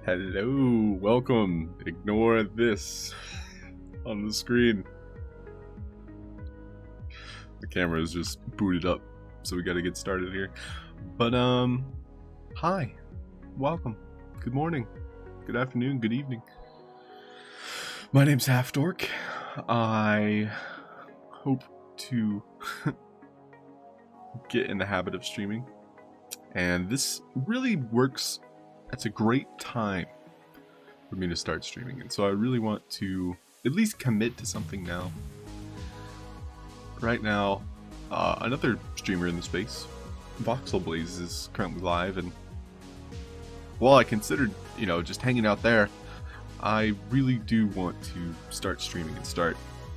Hello, welcome. Ignore this on the screen. The camera is just booted up, so we gotta get started here. But, hi. Welcome. Good morning. Good afternoon. Good evening. My name's Halfd0rk. I hope to get in the habit of streaming. And this really works. It's a great time for me to start streaming, and so I really want to at least commit to something now. Right now, another streamer in the space, VoxelBlaze, is currently live, and while I considered, just hanging out there, I really do want to start streaming and start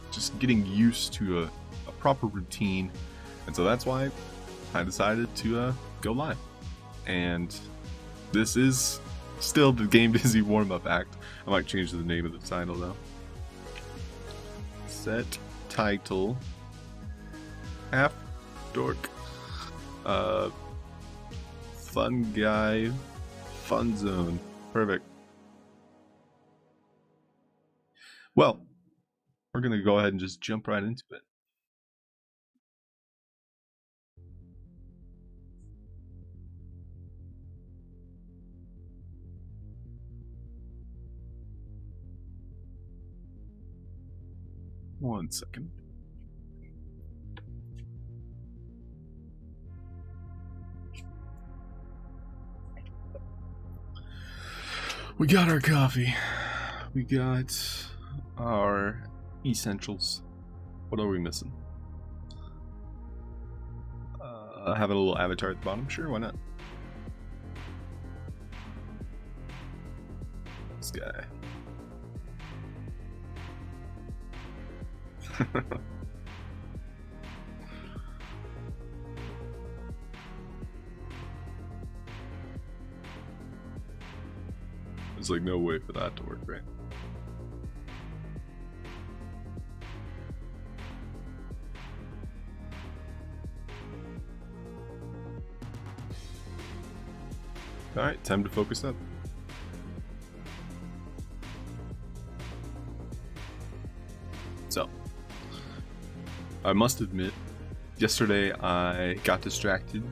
just getting used to a proper routine, and so that's why I decided to go live. And this is still the Game Busy Warm-Up Act. I might change the name of the title though. Set title Halfd0rk. Fun guy, fun zone. Perfect. Well, we're gonna go ahead and just jump right into it. One second. We got our coffee. We got our essentials. What are we missing? Have a little avatar at the bottom? Sure, why not? This guy. There's like no way for that to work, right? Alright, time to focus up. So, I must admit, yesterday I got distracted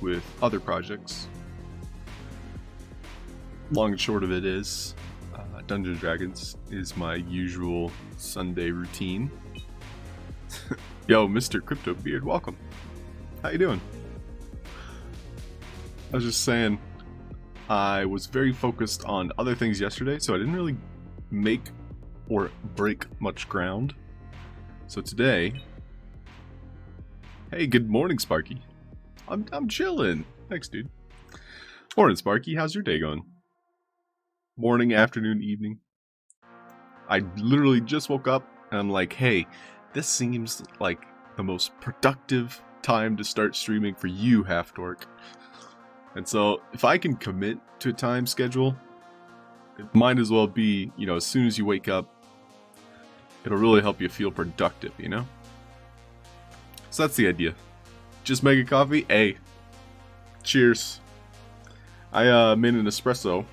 with other projects. Long and short of it is, Dungeons & Dragons is my usual Sunday routine. Yo, Mr. Crypto Beard, welcome. How you doing? I was just saying, I was very focused on other things yesterday, so I didn't really make or break much ground. So today, hey, good morning, Sparky. I'm chilling. Thanks, dude. Morning, Sparky. How's your day going? Morning, afternoon, evening. I literally just woke up and I'm like, hey, this seems like the most productive time to start streaming for you, Halfd0rk. And so if I can commit to a time schedule, it might as well be, as soon as you wake up, it'll really help you feel productive, So that's the idea. Just make a coffee. Hey, cheers. I made an espresso.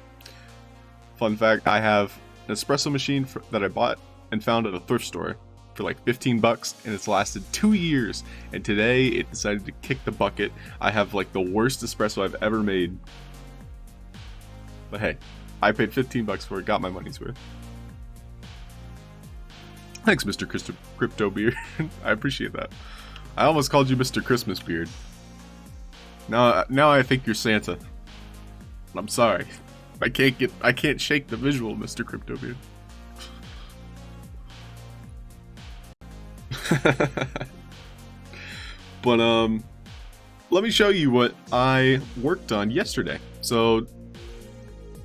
Fun fact, I have an espresso machine that I bought and found at a thrift store for like 15 bucks, and it's lasted 2 years, and today it decided to kick the bucket. I have like the worst espresso I've ever made. But hey, I paid 15 bucks for it, got my money's worth. Thanks, Mr. Crypto Beard. I appreciate that. I almost called you Mr. Christmas Beard. Now I think you're Santa. I'm sorry. I can't shake the visual, Mr. Crypto Beard. But let me show you what I worked on yesterday. So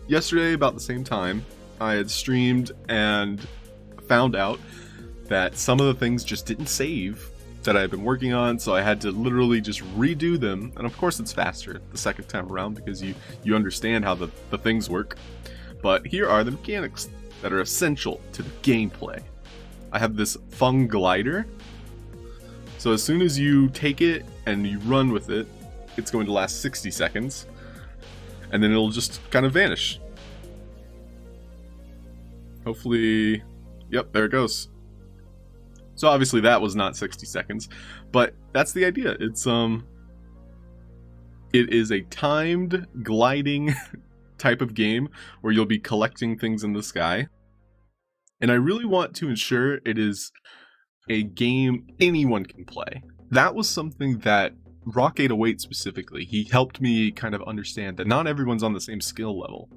yesterday, about the same time, I had streamed and found out that some of the things just didn't save that I had been working on, so I had to literally just redo them. And of course it's faster the second time around because you understand how the things work. But here are the mechanics that are essential to the gameplay. I have this fung glider. So as soon as you take it and you run with it, it's going to last 60 seconds. And then it'll just kind of vanish. Hopefully, yep, there it goes. So obviously that was not 60 seconds, but that's the idea. It is a timed gliding type of game where you'll be collecting things in the sky. And I really want to ensure it is a game anyone can play. That was something that Rock 808 specifically, he helped me kind of understand that not everyone's on the same skill level.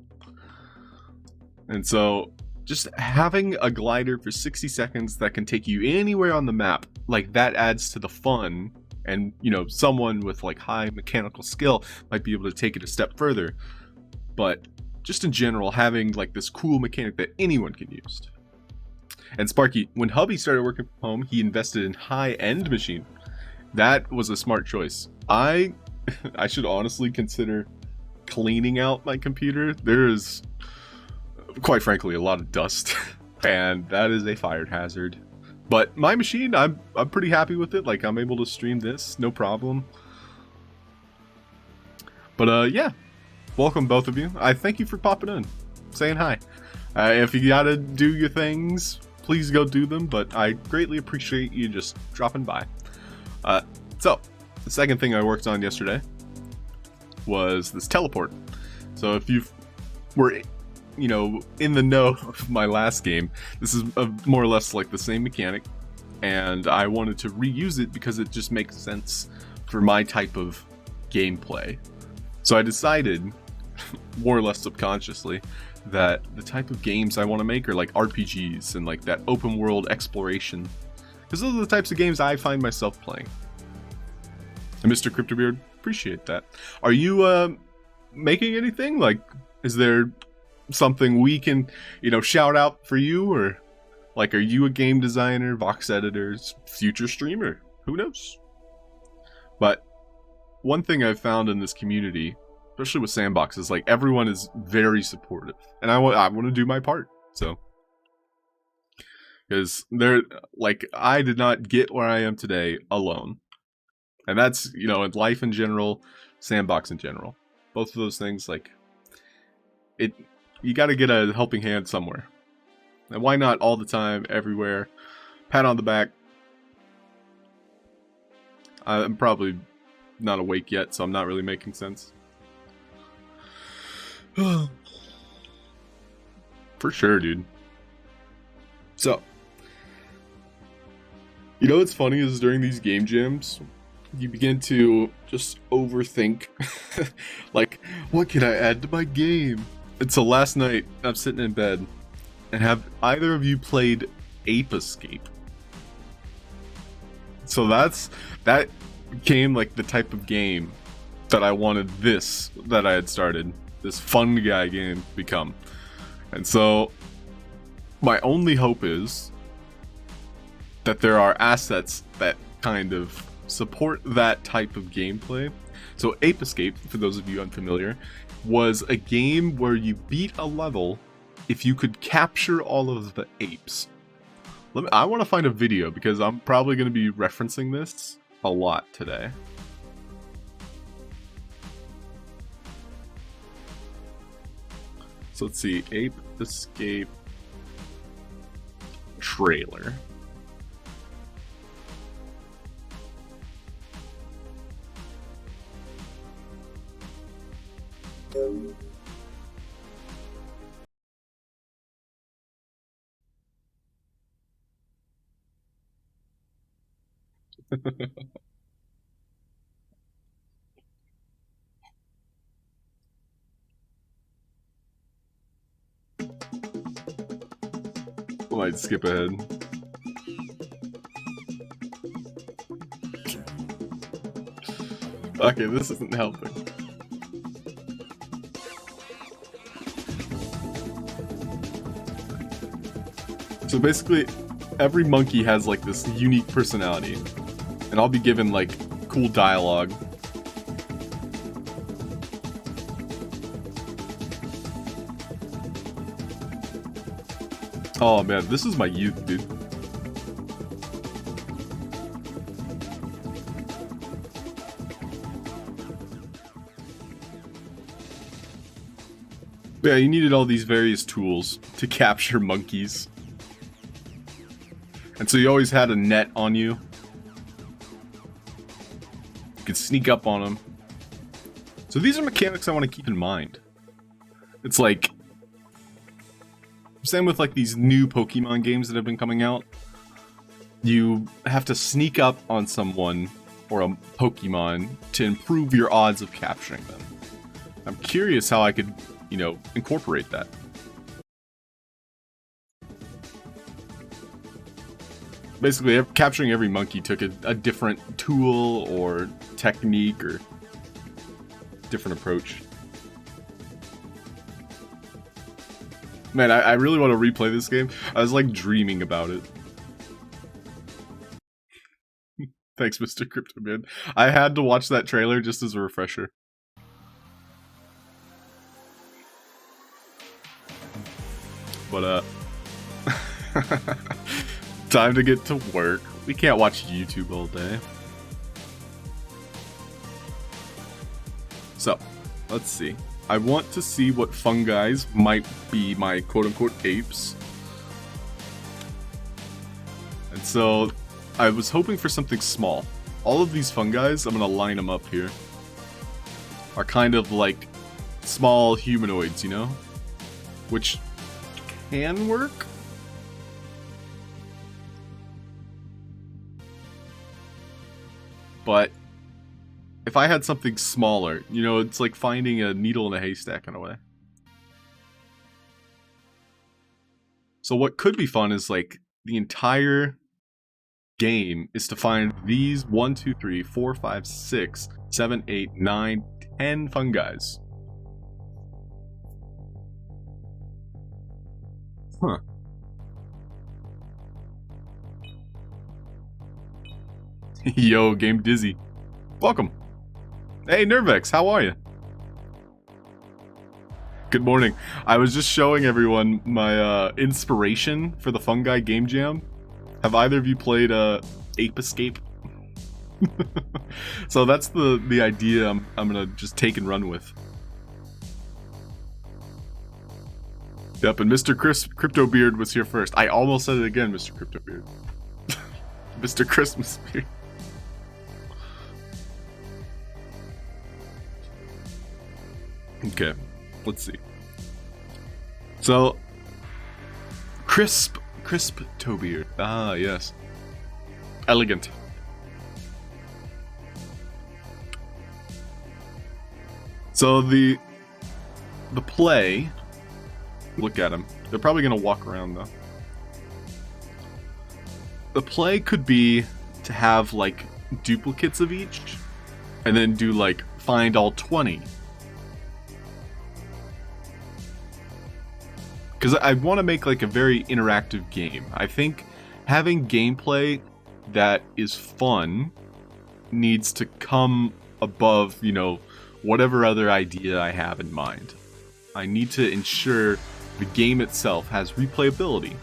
And so just having a glider for 60 seconds that can take you anywhere on the map, like that adds to the fun. And, you know, someone with like high mechanical skill might be able to take it a step further. But just in general, having like this cool mechanic that anyone can use. And Sparky, when hubby started working from home, he invested in high-end machine. That was a smart choice. I should honestly consider cleaning out my computer. There is, quite frankly, a lot of dust, and that is a fire hazard. But my machine, I'm pretty happy with it. Like, I'm able to stream this, no problem. But yeah, welcome both of you. I thank you for popping in, saying hi. If you gotta do your things, please go do them, but I greatly appreciate you just dropping by. So, the second thing I worked on yesterday was this teleport. So if you were, you know, in the know of my last game, this is more or less like the same mechanic, and I wanted to reuse it because it just makes sense for my type of gameplay. So I decided, more or less subconsciously, that the type of games I want to make are like RPGs and like that open world exploration, because those are the types of games I find myself playing. And Mr. Cryptobeard, appreciate that. Are you making anything? Like, is there something we can, you know, shout out for you? Or like, are you a game designer, vox editor, future streamer? Who knows? But one thing I've found in this community, especially with Sandbox, is like everyone is very supportive, and I want to do my part. So, because they're like, I did not get where I am today alone, and that's, you know, in life in general, Sandbox in general, both of those things, like it, you got to get a helping hand somewhere, and why not all the time, everywhere? Pat on the back. I'm probably not awake yet, so I'm not really making sense. For sure, dude. So, you know what's funny is during these game jams, you begin to just overthink. Like, what can I add to my game? And so last night, I'm sitting in bed, and have either of you played Ape Escape? So that became like the type of game that I wanted that I had started, this fun guy game, become. And so my only hope is that there are assets that kind of support that type of gameplay. So Ape Escape, for those of you unfamiliar, was a game where you beat a level if you could capture all of the apes. I want to find a video because I'm probably going to be referencing this a lot today. So let's see, Ape Escape trailer. I might skip ahead. Okay, this isn't helping. So basically, every monkey has like this unique personality, and I'll be given like cool dialogue. Oh man, this is my youth, dude. Yeah, you needed all these various tools to capture monkeys. And so you always had a net on you. You could sneak up on them. So these are mechanics I want to keep in mind. It's like... Same with like these new Pokemon games that have been coming out. You have to sneak up on someone or a Pokemon to improve your odds of capturing them. I'm curious how I could, you know, incorporate that. Basically, capturing every monkey took a different tool or technique or different approach. Man, I really want to replay this game. I was like dreaming about it. Thanks, Mr. Crypto Man. I had to watch that trailer just as a refresher. But, time to get to work. We can't watch YouTube all day. So, let's see. I want to see what fungis might be my quote-unquote apes. And so, I was hoping for something small. All of these fungis, I'm gonna line them up here, are kind of like small humanoids, you know? Which can work? But if I had something smaller, you know, it's like finding a needle in a haystack in a way. So what could be fun is like the entire game is to find these 1, 2, 3, 4, 5, 6, 7, 8, 9, 10 fungis. Huh. Yo, Game Dizzy. Welcome. Hey, Nervex, how are you? Good morning. I was just showing everyone my inspiration for the Fungi Game Jam. Have either of you played Ape Escape? So that's the idea I'm gonna just take and run with. Yep, and Mr. Crypto Beard was here first. I almost said it again, Mr. Crypto Beard. Mr. Christmas Beard. Okay, let's see. So, crisp toe beard. Ah, yes. Elegant. So the play, look at them. They're probably gonna walk around though. The play could be to have like duplicates of each, and then do like find all 20. Because I want to make like a very interactive game. I think having gameplay that is fun needs to come above, you know, whatever other idea I have in mind. I need to ensure the game itself has replayability.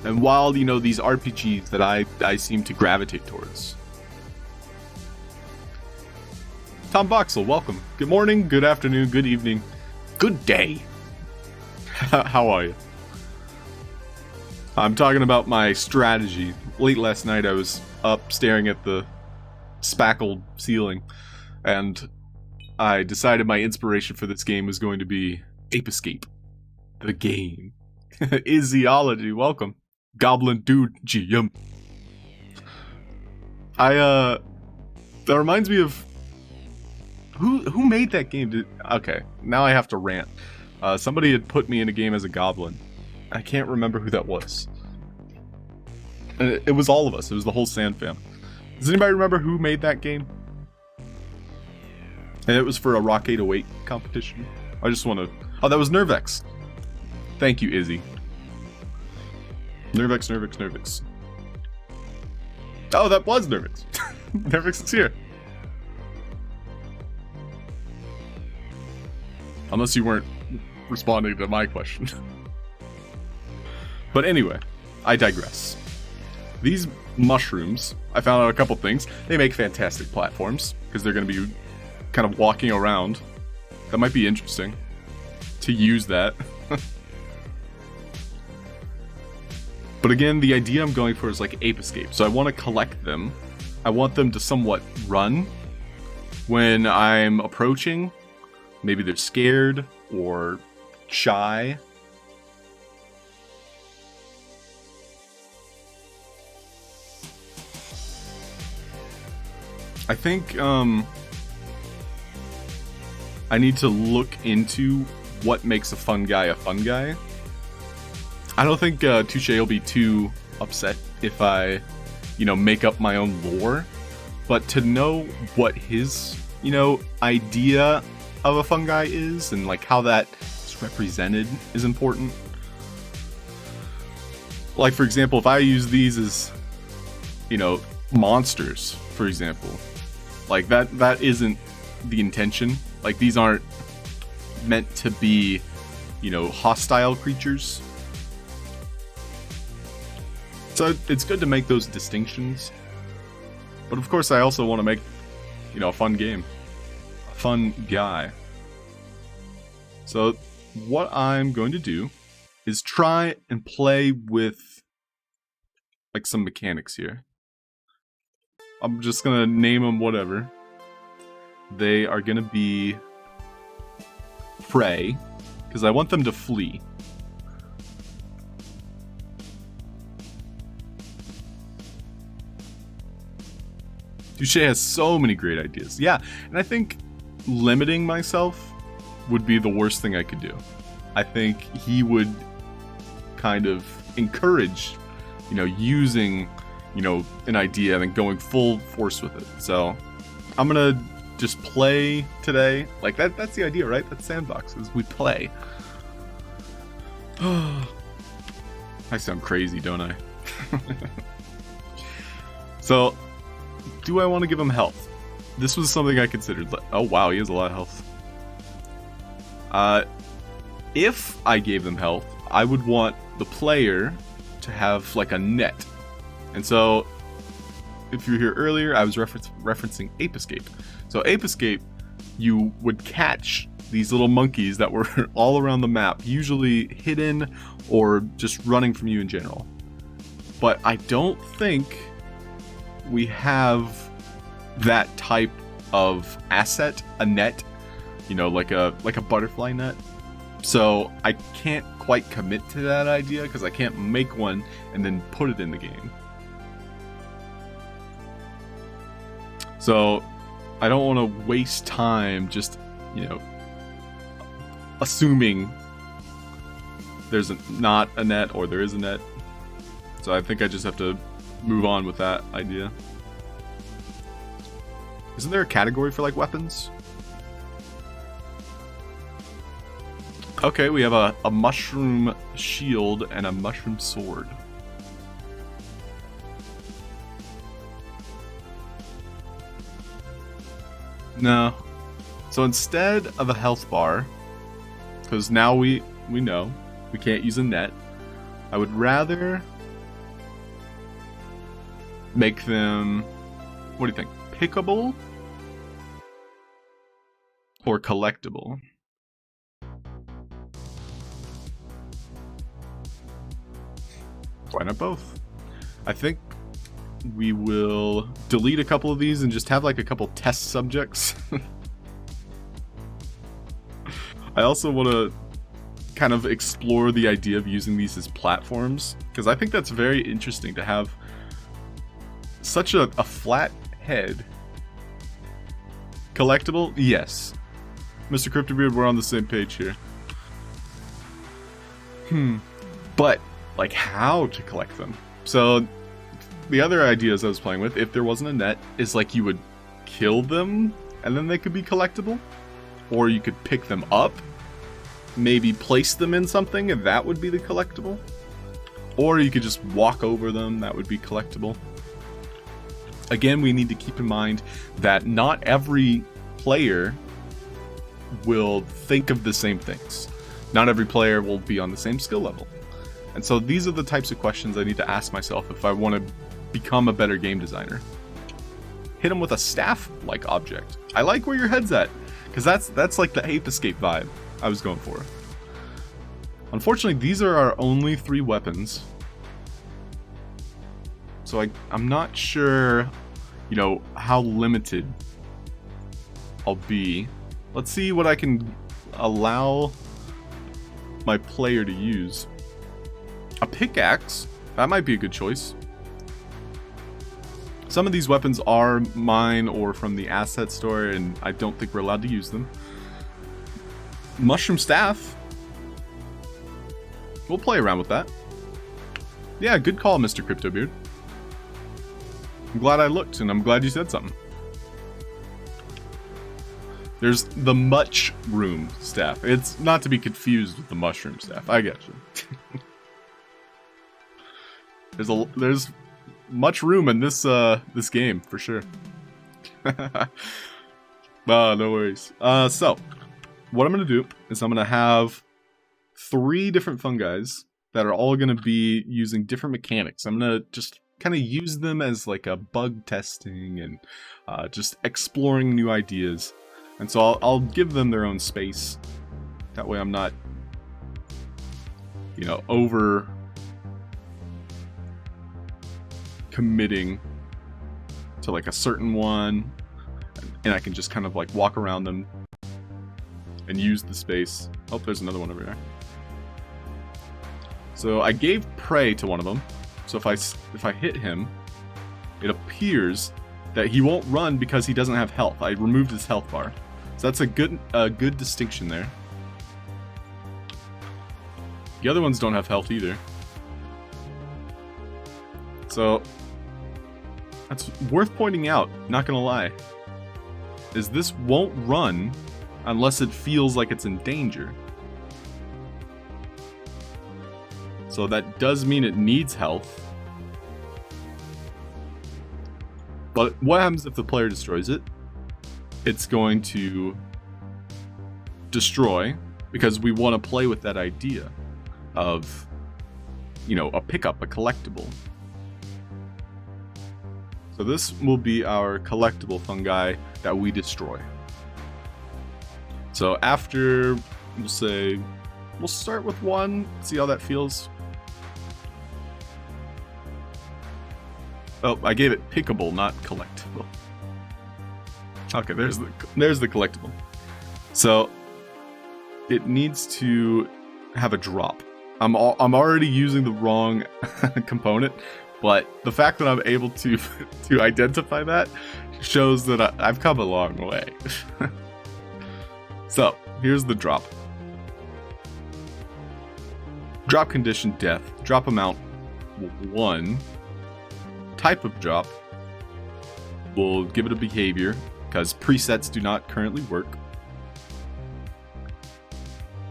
And while, you know, these RPGs that I seem to gravitate towards. Tom Boxel, welcome. Good morning, good afternoon, good evening, good day. How are you? I'm talking about my strategy. Late last night I was up staring at the spackled ceiling, and I decided my inspiration for this game was going to be Ape Escape. The game. Iziology, welcome. Goblin Dude GM. That reminds me of... Who made that game? Okay, now I have to rant. Somebody had put me in a game as a goblin. I can't remember who that was. It was all of us. It was the whole Sand fam. Does anybody remember who made that game? And it was for a Rock 808 competition. I just want to... Oh, that was Nervex. Thank you, Izzy. Nervex. Oh, that was Nervex. Nervex is here. Unless you weren't responding to my question. But anyway, I digress. These mushrooms, I found out a couple things. They make fantastic platforms, because they're going to be kind of walking around. That might be interesting to use that. But again, the idea I'm going for is like Ape Escape. So I want to collect them. I want them to somewhat run when I'm approaching. Maybe they're scared or shy. I think I need to look into what makes a fun guy. I don't think Touche will be too upset if I, make up my own lore. But to know what his, idea of a fun guy is and like how that is represented is important. Like, for example, if I use these as, monsters, for example, like that isn't the intention. Like, these aren't meant to be, hostile creatures. So it's good to make those distinctions. But of course I also want to make, a fun game. A fun guy. So what I'm going to do is try and play with like some mechanics here. I'm just going to name them whatever. They are going to be prey, because I want them to flee. Touche has so many great ideas. Yeah, and I think limiting myself would be the worst thing I could do. I think he would kind of encourage, using, an idea and then going full force with it. So I'm gonna just play today. Like that's the idea, right? That's Sandbox, is we play. I sound crazy, don't I? So, do I want to give him health? This was something I considered. Oh wow, he has a lot of health. If I gave them health, I would want the player to have like a net. And so, if you were here earlier, I was referencing Ape Escape. So Ape Escape, you would catch these little monkeys that were all around the map, usually hidden or just running from you in general. But I don't think we have that type of asset, a net, like a butterfly net. So I can't quite commit to that idea because I can't make one and then put it in the game. So I don't want to waste time just, assuming there's not a net or there is a net. So I think I just have to move on with that idea. Isn't there a category for like weapons? Okay, we have a mushroom shield and a mushroom sword. No. So instead of a health bar, because now we know we can't use a net, I would rather make them, what do you think, pickable or collectible? Why not both? I think we will delete a couple of these and just have like a couple test subjects. I also want to kind of explore the idea of using these as platforms, because I think that's very interesting to have such a flat head. Collectible? Yes. Mr. Cryptobeard, we're on the same page here. But, like, how to collect them? So, the other ideas I was playing with, if there wasn't a net, is like you would kill them and then they could be collectible. Or you could pick them up, maybe place them in something, and that would be the collectible. Or you could just walk over them, that would be collectible. Again, we need to keep in mind that not every player will think of the same things. Not every player will be on the same skill level. And so these are the types of questions I need to ask myself if I want to become a better game designer. Hit them with a staff-like object. I like where your head's at, because that's like the Ape Escape vibe I was going for. Unfortunately, these are our only 3 weapons. So I'm not sure, you know, how limited I'll be. Let's see what I can allow my player to use. A pickaxe, that might be a good choice. Some of these weapons are mine or from the asset store, and I don't think we're allowed to use them. Mushroom staff. We'll play around with that. Yeah, good call, Mr. Cryptobeard. I'm glad I looked, and I'm glad you said something. There's the much room staff. It's not to be confused with the mushroom staff. I get you. There's much room in this this game for sure. No worries. So what I'm gonna do is I'm gonna have 3 different fungi that are all gonna be using different mechanics. I'm gonna just kind of use them as like a bug testing and just exploring new ideas. And so I'll give them their own space. That way I'm not, you know, over committing to like a certain one, and I can just kind of like walk around them and use the space. Oh, there's another one over there. So I gave prey to one of them. So if I hit him, it appears that he won't run because he doesn't have health. I removed his health bar. So that's a good distinction there. The other ones don't have health either. So that's worth pointing out, not gonna lie, is this won't run unless it feels like it's in danger. So that does mean it needs health. But what happens if the player destroys it? It's going to destroy, because we want to play with that idea of, you know, a pickup, a collectible. So this will be our collectible fungi that we destroy. So after, we'll say, we'll start with 1, see how that feels. Oh, I gave it pickable, not collectible. Okay, there's the collectible. So it needs to have a drop. I'm already using the wrong component, but the fact that I'm able to identify that shows that I've come a long way. So here's the drop. Drop condition death. Drop amount 1. Type of drop. We'll give it a behavior, because presets do not currently work.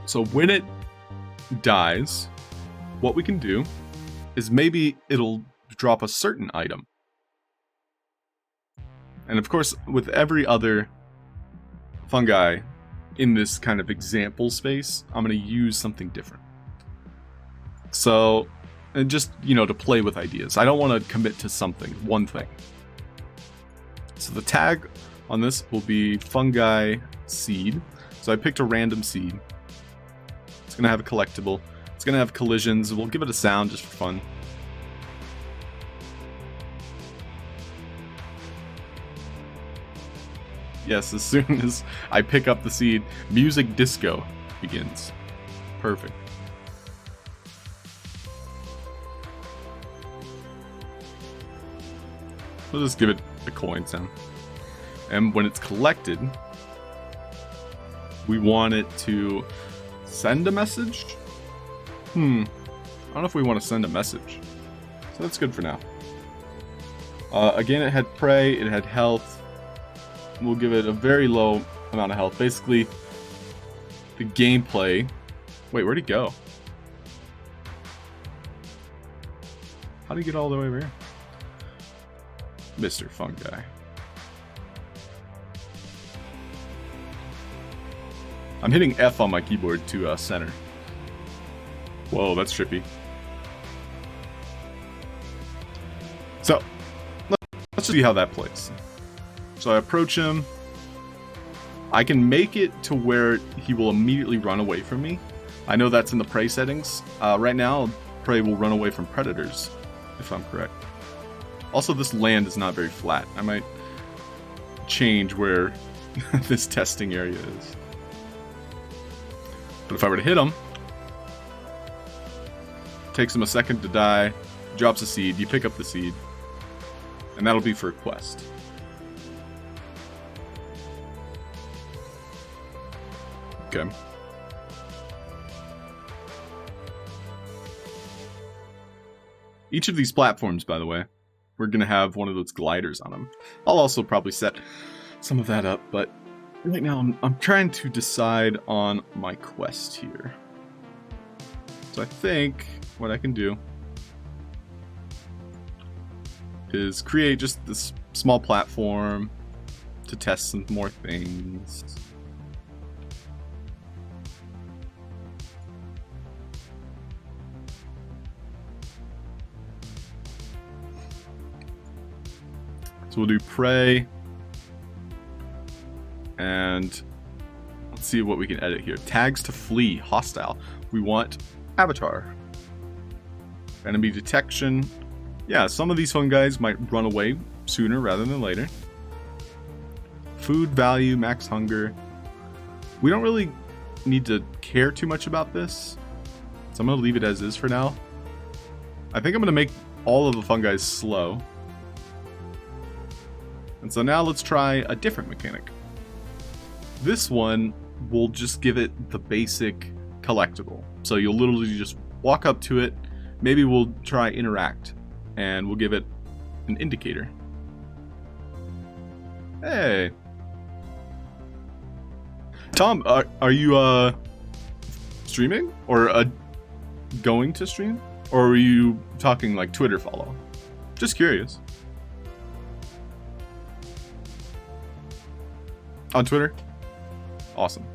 So when it dies, what we can do is maybe it'll drop a certain item. And of course, with every other fungi in this kind of example space, I'm going to use something different. So, and just, you know, to play with ideas. I don't want to commit to something, one thing. So the tag on this will be fungi seed. So I picked a random seed. It's going to have a collectible. It's going to have collisions. We'll give it a sound just for fun. Yes, as soon as I pick up the seed, music disco begins. Perfect. We'll just give it a coin sound. And when it's collected, we want it to send a message? I don't know if we want to send a message. So that's good for now. Again, it had prey, it had health. We'll give it a very low amount of health. Basically, the gameplay... Wait, where'd he go? How did he get all the way over here? Mr. Fungi. I'm hitting F on my keyboard to center. Whoa, that's trippy. So, let's see how that plays. So I approach him. I can make it to where he will immediately run away from me. I know that's in the prey settings. Right now, prey will run away from predators, if I'm correct. Also, this land is not very flat. I might change where this testing area is. But if I were to hit him, takes him a second to die, drops a seed, you pick up the seed, and that'll be for a quest. Okay. Each of these platforms, by the way, we're going to have one of those gliders on them. I'll also probably set some of that up, but right now I'm trying to decide on my quest here. So I think what I can do is create just this small platform to test some more things. So we'll do prey, and let's see what we can edit here. Tags to flee, hostile. We want avatar. Enemy detection. Yeah, some of these fun guys might run away sooner rather than later. Food value, max hunger. We don't really need to care too much about this, so I'm going to leave it as is for now. I think I'm going to make all of the fun guys slow. And so now let's try a different mechanic. This one will just give it the basic collectible. So you'll literally just walk up to it. Maybe we'll try interact, and we'll give it an indicator. Hey. Tom, are you streaming? Or going to stream? Or are you talking like Twitter follow? Just curious. On Twitter? Awesome.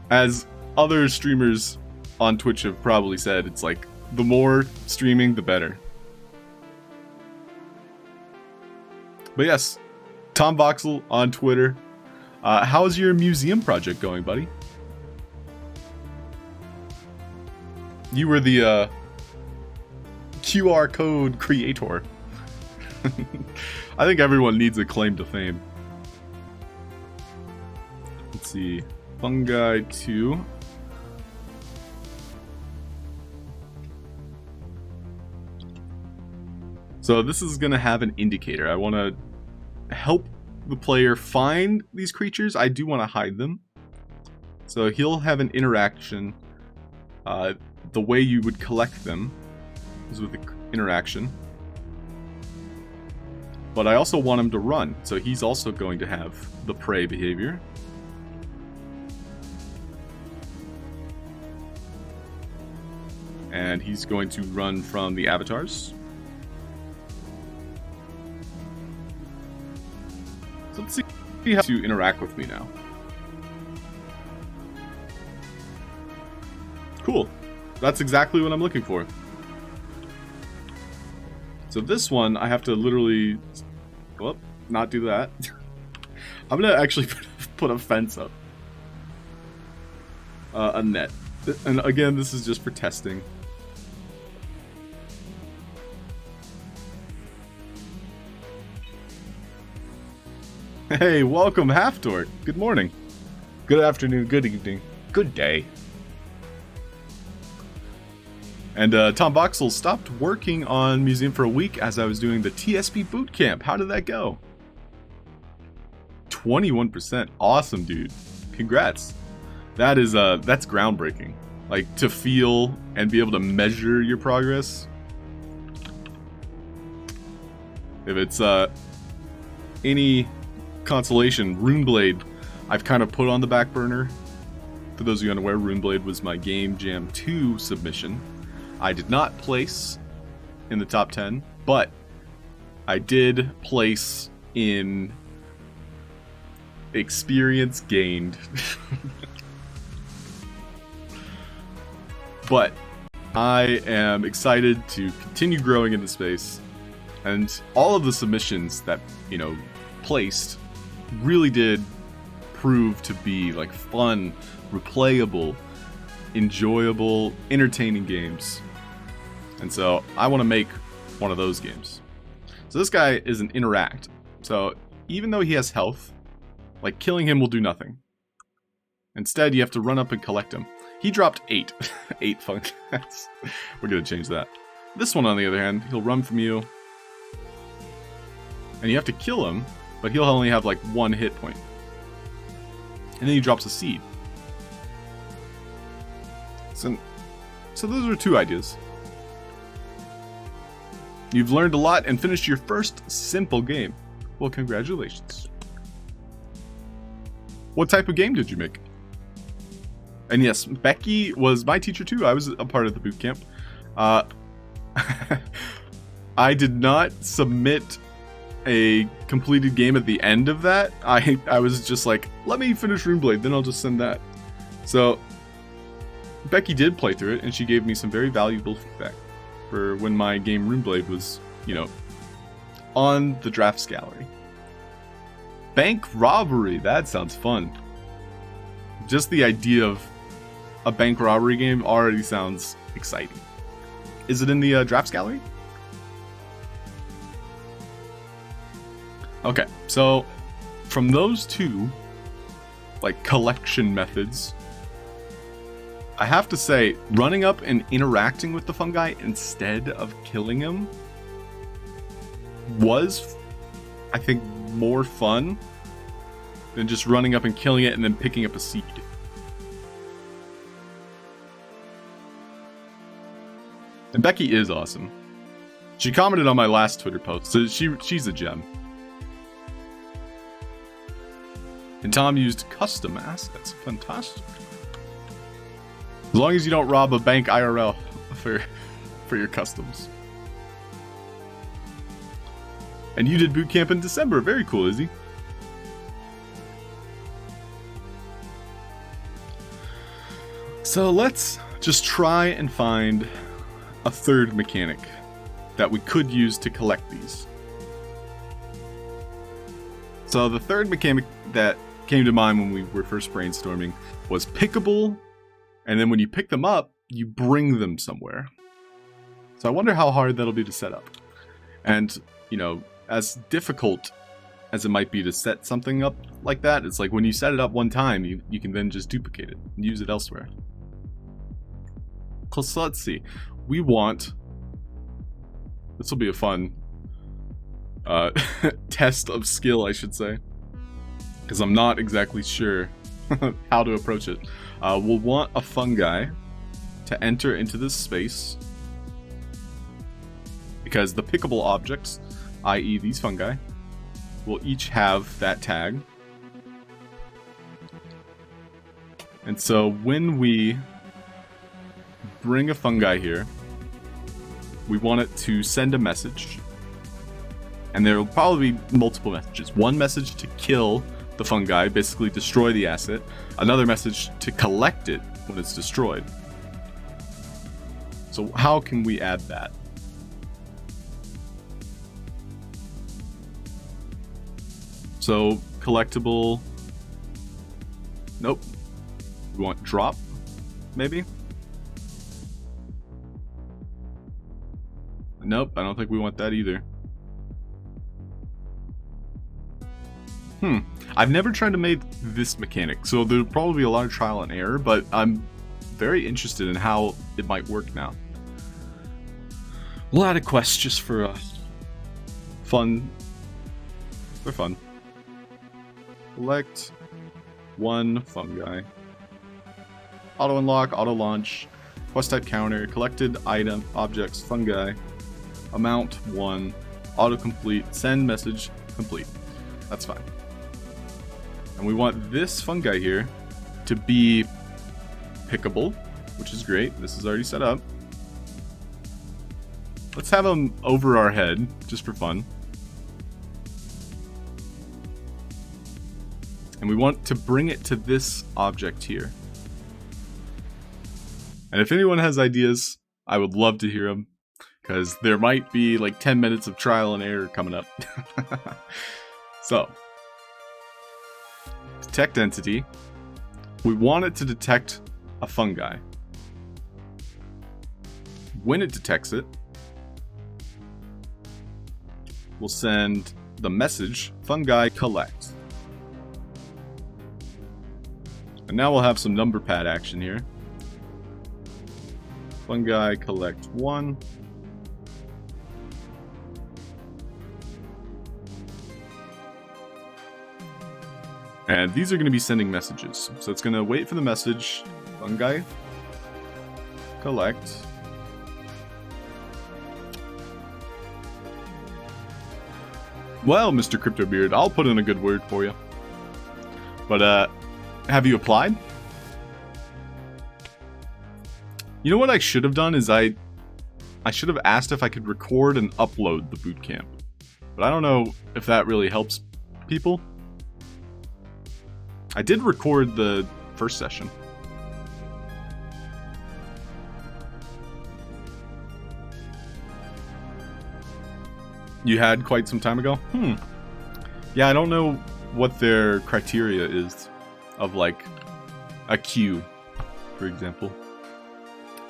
As other streamers on Twitch have probably said, it's like, the more streaming, the better. But yes, Tom Voxel on Twitter. How's your museum project going, buddy? You were the QR code creator. I think everyone needs a claim to fame. Let's see. Fungi 2. So this is going to have an indicator. I want to help the player find these creatures. I do want to hide them. So he'll have an interaction. The way you would collect them is with the interaction. But I also want him to run. So he's also going to have the prey behavior. And he's going to run from the avatars. So let's see how to interact with me now. Cool. That's exactly what I'm looking for. So this one, I have to literally... Well, not do that. I'm going to actually put a fence up. A net. And again, this is just for testing. Hey, welcome, Halfd0rk. Good morning. Good afternoon, good evening, good day. And Tom Voxel stopped working on Museum for a week as I was doing the TSP bootcamp. How did that go? 21%. Awesome, dude. Congrats. That is that's groundbreaking. Like, to feel and be able to measure your progress. If it's any consolation, Runeblade I've kind of put on the back burner. For those of you unaware, Runeblade was my Game Jam 2 submission. I did not place in the top 10, but I did place in experience gained. But I am excited to continue growing in the space, and all of the submissions that, you know, placed really did prove to be like fun, replayable, enjoyable, entertaining games. And so I want to make one of those games. So this guy is an interact. So even though he has health, like killing him will do nothing. Instead, you have to run up and collect him. He dropped 8. 8 funk. We're going to change that. This one, on the other hand, he'll run from you. And you have to kill him, but he'll only have like 1 hit point. And then he drops a seed. So those are 2 ideas. You've learned a lot and finished your first simple game. Well, congratulations. What type of game did you make? And yes, Becky was my teacher too. I was a part of the boot camp. I did not submit a completed game at the end of that. I was just like, let me finish Runeblade, then I'll just send that. So Becky did play through it, and she gave me some very valuable feedback for when my game Runeblade was, you know, on the drafts gallery. Bank robbery, that sounds fun. Just the idea of a bank robbery game already sounds exciting. Is it in the drafts gallery? Okay, so from those 2, like, collection methods, I have to say, running up and interacting with the fungi instead of killing him was, I think, more fun than just running up and killing it and then picking up a seed. And Becky is awesome. She commented on my last Twitter post, so she's a gem. And Tom used custom assets. Fantastic. As long as you don't rob a bank IRL for your customs. And you did boot camp in December. Very cool, Izzy. So let's just try and find a third mechanic that we could use to collect these. So the third mechanic that came to mind when we were first brainstorming was pickable, and then when you pick them up, you bring them somewhere. So I wonder how hard that'll be to set up. And, you know, as difficult as it might be to set something up like that, it's like when you set it up one time, you can then just duplicate it and use it elsewhere. So let's see. We want... This will be a fun test of skill, I should say. Because I'm not exactly sure how to approach it. We'll want a fungi to enter into this space. Because the pickable objects, i.e. these fungi, will each have that tag. And so when we bring a fungi here, we want it to send a message. And there will probably be multiple messages. One message to kill the fungi, basically destroy the asset. Another message to collect it when it's destroyed. So how can we add that? So collectible. Nope. We want drop, maybe? Nope, I don't think we want that either. I've never tried to make this mechanic, so there'll probably be a lot of trial and error, but I'm very interested in how it might work now. We'll add a quest just for fun. For fun. Select one fungi. Auto unlock, auto launch, quest type counter, collected item, objects, fungi, amount 1, auto complete, send message, complete. That's fine. And we want this fungi here to be pickable, which is great. This is already set up. Let's have them over our head, just for fun. And we want to bring it to this object here. And if anyone has ideas, I would love to hear them, because there might be like 10 minutes of trial and error coming up. So, detect entity. We want it to detect a fungi. When it detects it, we'll send the message, fun guy collect. And now we'll have some number pad action here. Fun guy collect 1. And these are going to be sending messages. So it's going to wait for the message, fun guy collect. Well, Mr. Cryptobeard, I'll put in a good word for you. But, have you applied? You know what I should have done is I should have asked if I could record and upload the bootcamp. But I don't know if that really helps people. I did record the first session. You had quite some time ago? Yeah, I don't know what their criteria is of like a queue, for example.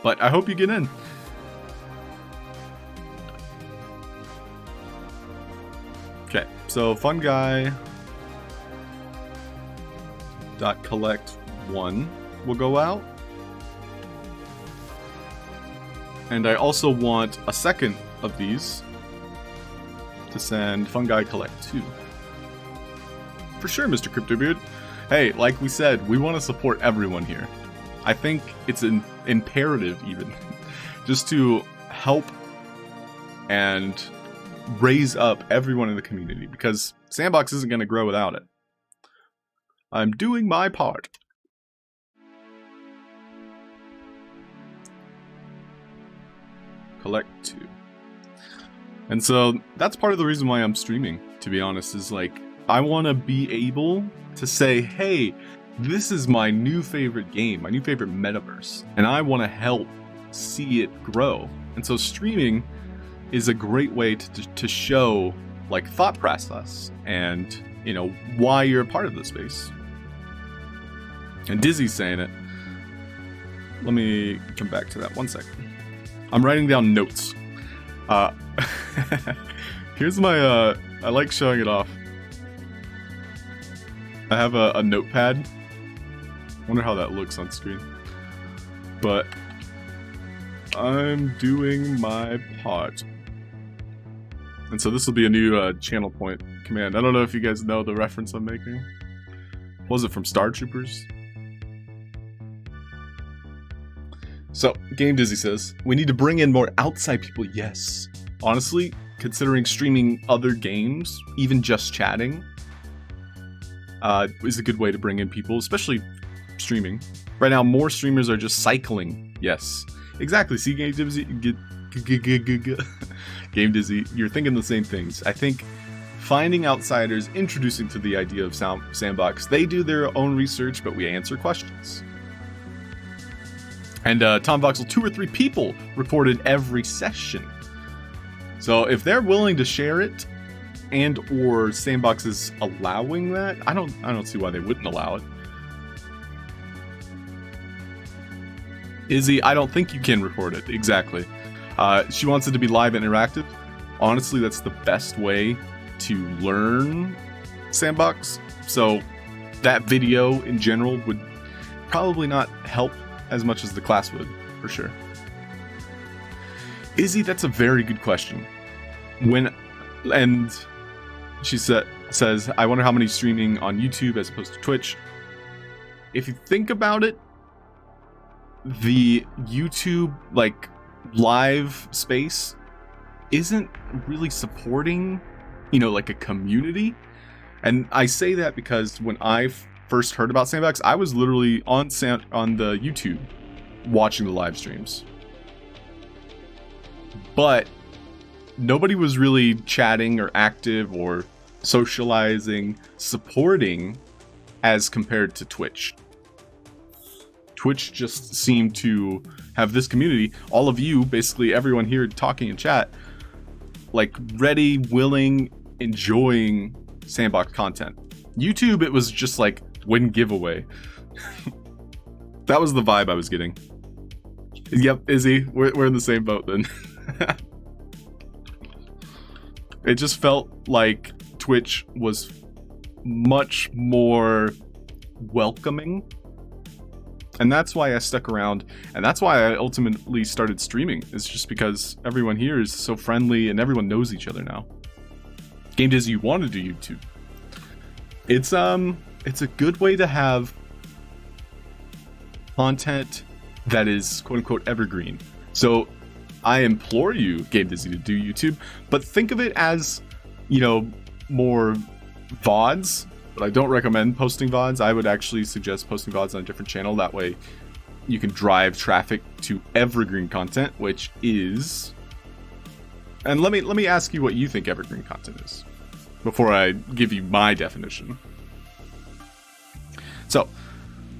But I hope you get in. Okay, so fun guy dot collect 1 will go out. And I also want a second of these to send fun guy collect 2. For sure, Mr. Cryptobeard. Hey, like we said, we want to support everyone here. I think it's an imperative even just to help and raise up everyone in the community, because Sandbox isn't going to grow without it. I'm doing my part. Collect 2. And so that's part of the reason why I'm streaming, to be honest, is like I want to be able to say, hey, this is my new favorite game, my new favorite metaverse, and I want to help see it grow. And so streaming is a great way to show like thought process and, you know, why you're a part of the space. And Dizzy's saying it. Let me come back to that 1 second. I'm writing down notes. Here's my, I like showing it off. I have a notepad. Wonder how that looks on screen. But I'm doing my part. And so this will be a new channel point command. I don't know if you guys know the reference I'm making. Was it from Star Troopers? So, Game Dizzy says, we need to bring in more outside people. Yes. Honestly, considering streaming other games, even just chatting, is a good way to bring in people, especially streaming. Right now, more streamers are just cycling. Yes. Exactly. See, Game Dizzy? Game Dizzy, you're thinking the same things. I think finding outsiders, introducing to the idea of Sandbox, they do their own research, but we answer questions. And Tom Voxel, 2 or 3 people reported every session. So if they're willing to share it, and or Sandbox is allowing that, I don't see why they wouldn't allow it. Izzy, I don't think you can record it. Exactly. She wants it to be live and interactive. Honestly, that's the best way to learn Sandbox. So that video in general would probably not help as much as the class would, for sure. Izzy, that's a very good question. And she says, I wonder how many streaming on YouTube as opposed to Twitch. If you think about it, the YouTube like live space isn't really supporting, you know, like a community. And I say that because when I first heard about Sandbox, I was literally on the YouTube watching the live streams. But nobody was really chatting or active or socializing, supporting as compared to Twitch. Twitch just seemed to have this community, all of you, basically everyone here talking in chat, like ready, willing, enjoying Sandbox content. YouTube, it was just like win giveaway. That was the vibe I was getting. Yep, Izzy, we're in the same boat then. It just felt like Twitch was much more welcoming. And that's why I stuck around, and that's why I ultimately started streaming. It's just because everyone here is so friendly and everyone knows each other now. Game Dizzy, you want to do YouTube. It's a good way to have content that is quote unquote evergreen. So I implore you, Game Dizzy, to do YouTube, but think of it as, you know, more VODs. But I don't recommend posting VODs. I would actually suggest posting VODs on a different channel. That way you can drive traffic to evergreen content, which is... And let me ask you what you think evergreen content is before I give you my definition. So,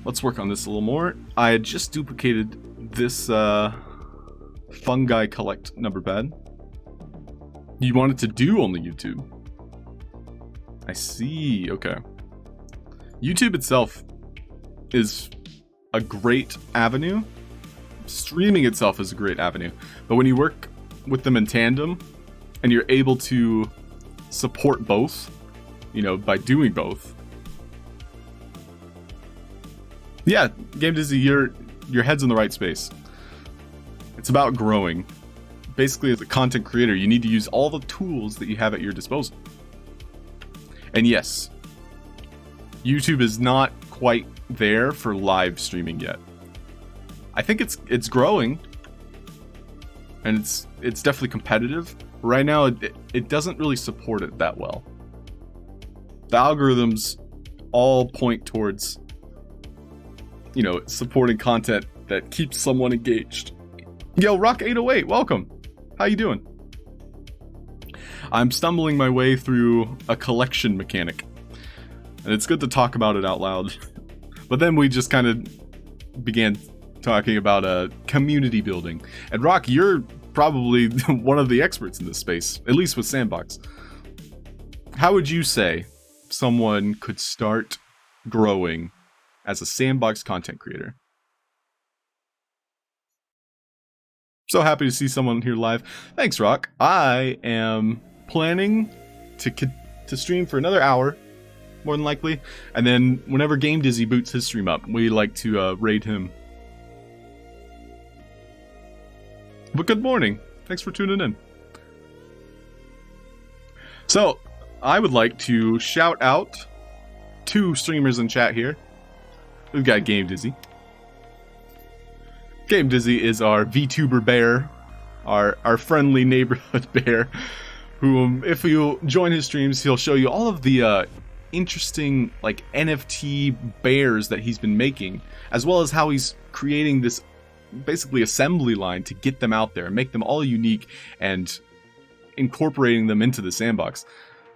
let's work on this a little more. I had just duplicated this fungi collect number pad. You wanted to do only YouTube. I see, okay. YouTube itself is a great avenue. Streaming itself is a great avenue. But when you work with them in tandem, and you're able to support both, you know, by doing both. Yeah, Game Dizzy, your head's in the right space. It's about growing. Basically, as a content creator, you need to use all the tools that you have at your disposal. And yes, YouTube is not quite there for live streaming yet. I think it's growing, and it's definitely competitive. Right now, it doesn't really support it that well. The algorithms all point towards, you know, supporting content that keeps someone engaged. Yo, Rock808, welcome. How you doing? I'm stumbling my way through a collection mechanic, and it's good to talk about it out loud. But then we just kind of began talking about community building. And Rock, you're probably one of the experts in this space, at least with Sandbox. How would you say someone could start growing as a Sandbox content creator? So happy to see someone here live. Thanks, Rock. I am planning to stream for another hour, more than likely, and then whenever Game Dizzy boots his stream up, we like to raid him. But good morning. Thanks for tuning in. So, I would like to shout out two streamers in chat here. We've got Game Dizzy. Game Dizzy is our VTuber bear, our friendly neighborhood bear, who, if you join his streams, he'll show you all of the interesting, like, NFT bears that he's been making, as well as how he's creating this basically assembly line to get them out there and make them all unique and incorporating them into the Sandbox.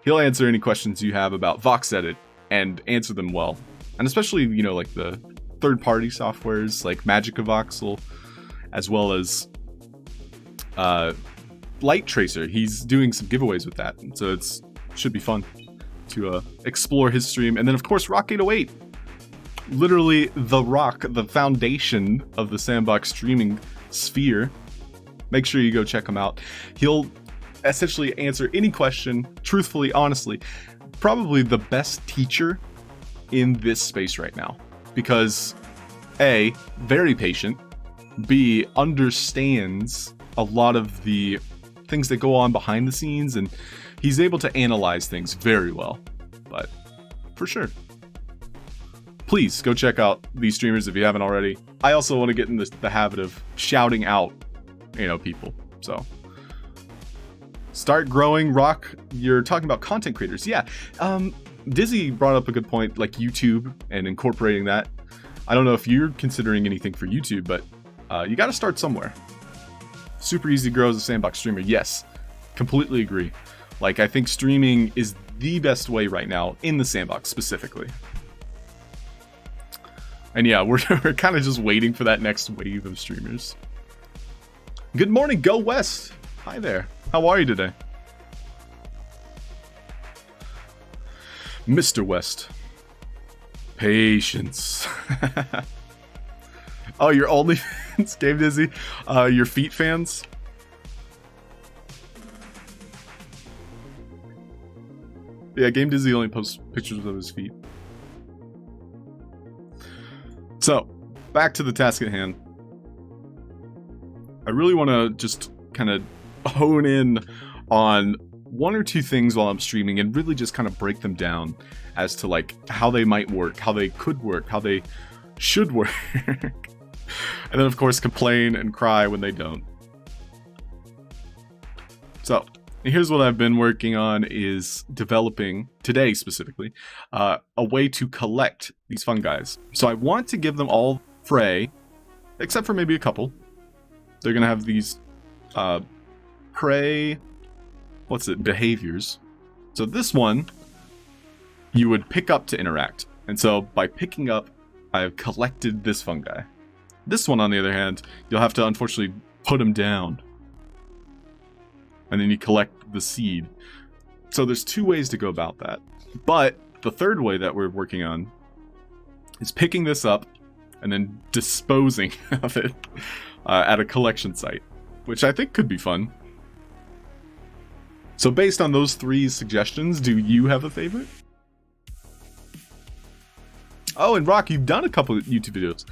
He'll answer any questions you have about Vox Edit and answer them well. And especially, you know, like the third-party softwares like Magica Voxel, as well as Light Tracer. He's doing some giveaways with that, so it's should be fun to explore his stream. And then, of course, Rock808. Literally the rock, the foundation of the Sandbox streaming sphere. Make sure you go check him out. He'll essentially answer any question, truthfully, honestly. Probably the best teacher in this space right now. Because A, very patient. B, understands a lot of the things that go on behind the scenes, and he's able to analyze things very well. But for sure, please go check out these streamers if you haven't already. I also want to get in the habit of shouting out, you know, people. So start growing. Rock, you're talking about content creators. Yeah. Dizzy brought up a good point, like YouTube and incorporating that. I don't know if you're considering anything for YouTube, but you got to start somewhere. Super easy to grow as a Sandbox streamer. Yes, completely agree. Like, I think streaming is the best way right now in the Sandbox specifically. And yeah, we're kind of just waiting for that next wave of streamers. Good morning, Go West. Hi there. How are you today? Mr. West. Patience. Oh, your OnlyFans, Game Dizzy. Your feet fans. Yeah, Game Dizzy only posts pictures of his feet. So, back to the task at hand. I really want to just kind of hone in on one or two things while I'm streaming and really just kind of break them down as to like how they might work, how they could work, how they should work. And then of course complain and cry when they don't. So here's what I've been working on, is developing today specifically a way to collect these fungi. So I want to give them all prey, except for maybe a couple. They're gonna have these prey, behaviors. So this one you would pick up to interact, and so by picking up I've collected this fungi. This one, on the other hand, you'll have to unfortunately put them down, and then you collect the seed. So there's two ways to go about that, but the third way that we're working on is picking this up and then disposing of it at a collection site, which I think could be fun. So based on those three suggestions, do you have a favorite? Oh, and Rock, you've done a couple of YouTube videos.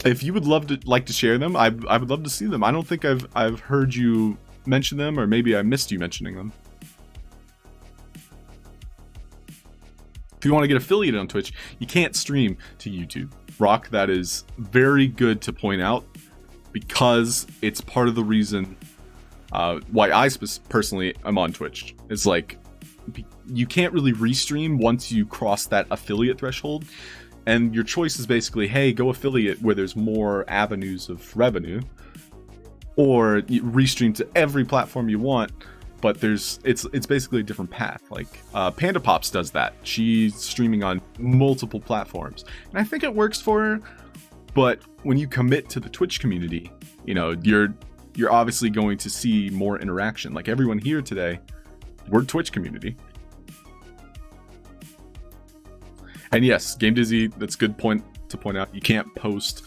If you would like to share them, I would love to see them. I don't think I've heard you mention them, or maybe I missed you mentioning them. If you want to get affiliated on Twitch, you can't stream to YouTube. Rock, that is very good to point out, because it's part of the reason why I personally am on Twitch. It's like, you can't really restream once you cross that affiliate threshold, and your choice is basically, hey, go affiliate where there's more avenues of revenue, or you restream to every platform you want, but it's basically a different path. Like Panda Pops does that. She's streaming on multiple platforms, and I think it works for her. But when you commit to the Twitch community, you know, you're obviously going to see more interaction. Like everyone here today, we're Twitch community. And yes, Game Dizzy, that's a good point to point out. You can't post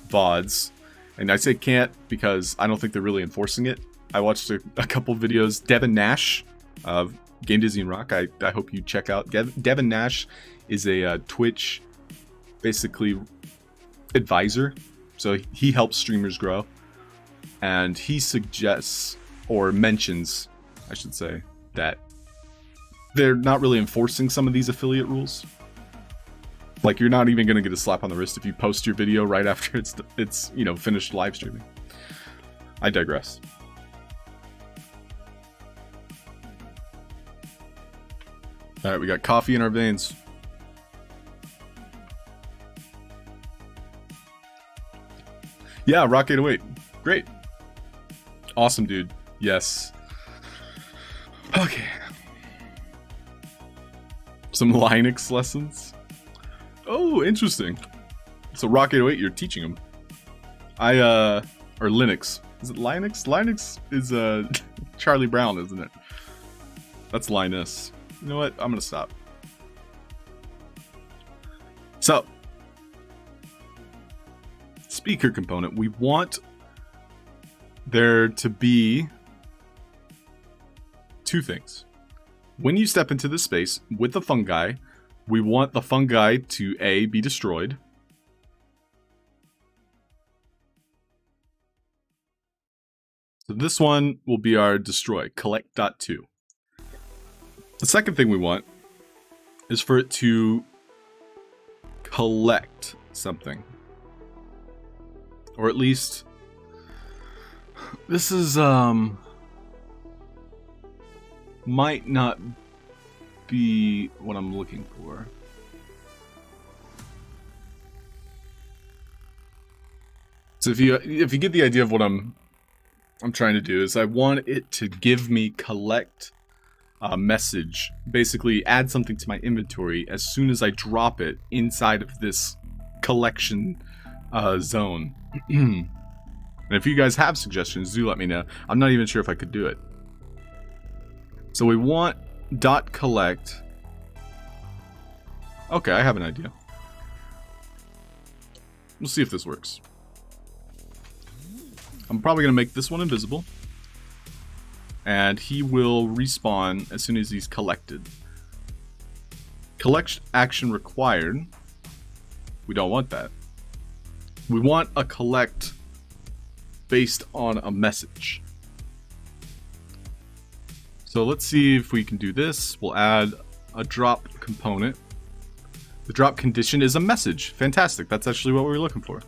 VODs. And I say can't because I don't think they're really enforcing it. I watched a couple videos. Devin Nash of Game Dizzy and Rock, I hope you check out. Devin Nash is a Twitch, basically, advisor. So he helps streamers grow. And he suggests, or mentions, I should say, that they're not really enforcing some of these affiliate rules. Like, you're not even going to get a slap on the wrist if you post your video right after it's you know, finished live streaming. I digress. Alright, we got coffee in our veins. Yeah, Rock 808. Great. Awesome, dude. Yes. Okay. Some Linux lessons. Oh, interesting. So Rock 808, you're teaching them. Or Linux. Is it Linux? Linux is Charlie Brown, isn't it? That's Linus. You know what? I'm gonna stop. So, speaker component. We want there to be two things. When you step into this space with the fungi, we want the fungi to A, be destroyed. So this one will be our destroy, collect.2. The second thing we want is for it to collect something. Or at least, this is, might not be what I'm looking for. So if you get the idea of what I'm trying to do, is I want it to give me collect message, basically add something to my inventory as soon as I drop it inside of this collection zone. And if you guys have suggestions, do let me know. I'm not even sure if I could do it. So we want .collect. Okay, I have an idea. We'll see if this works. I'm probably going to make this one invisible. And he will respawn as soon as he's collected. Collect action required. We don't want that. We want a collect based on a message. So let's see if we can do this. We'll add a drop component. The drop condition is a message. Fantastic. That's actually what we were looking for.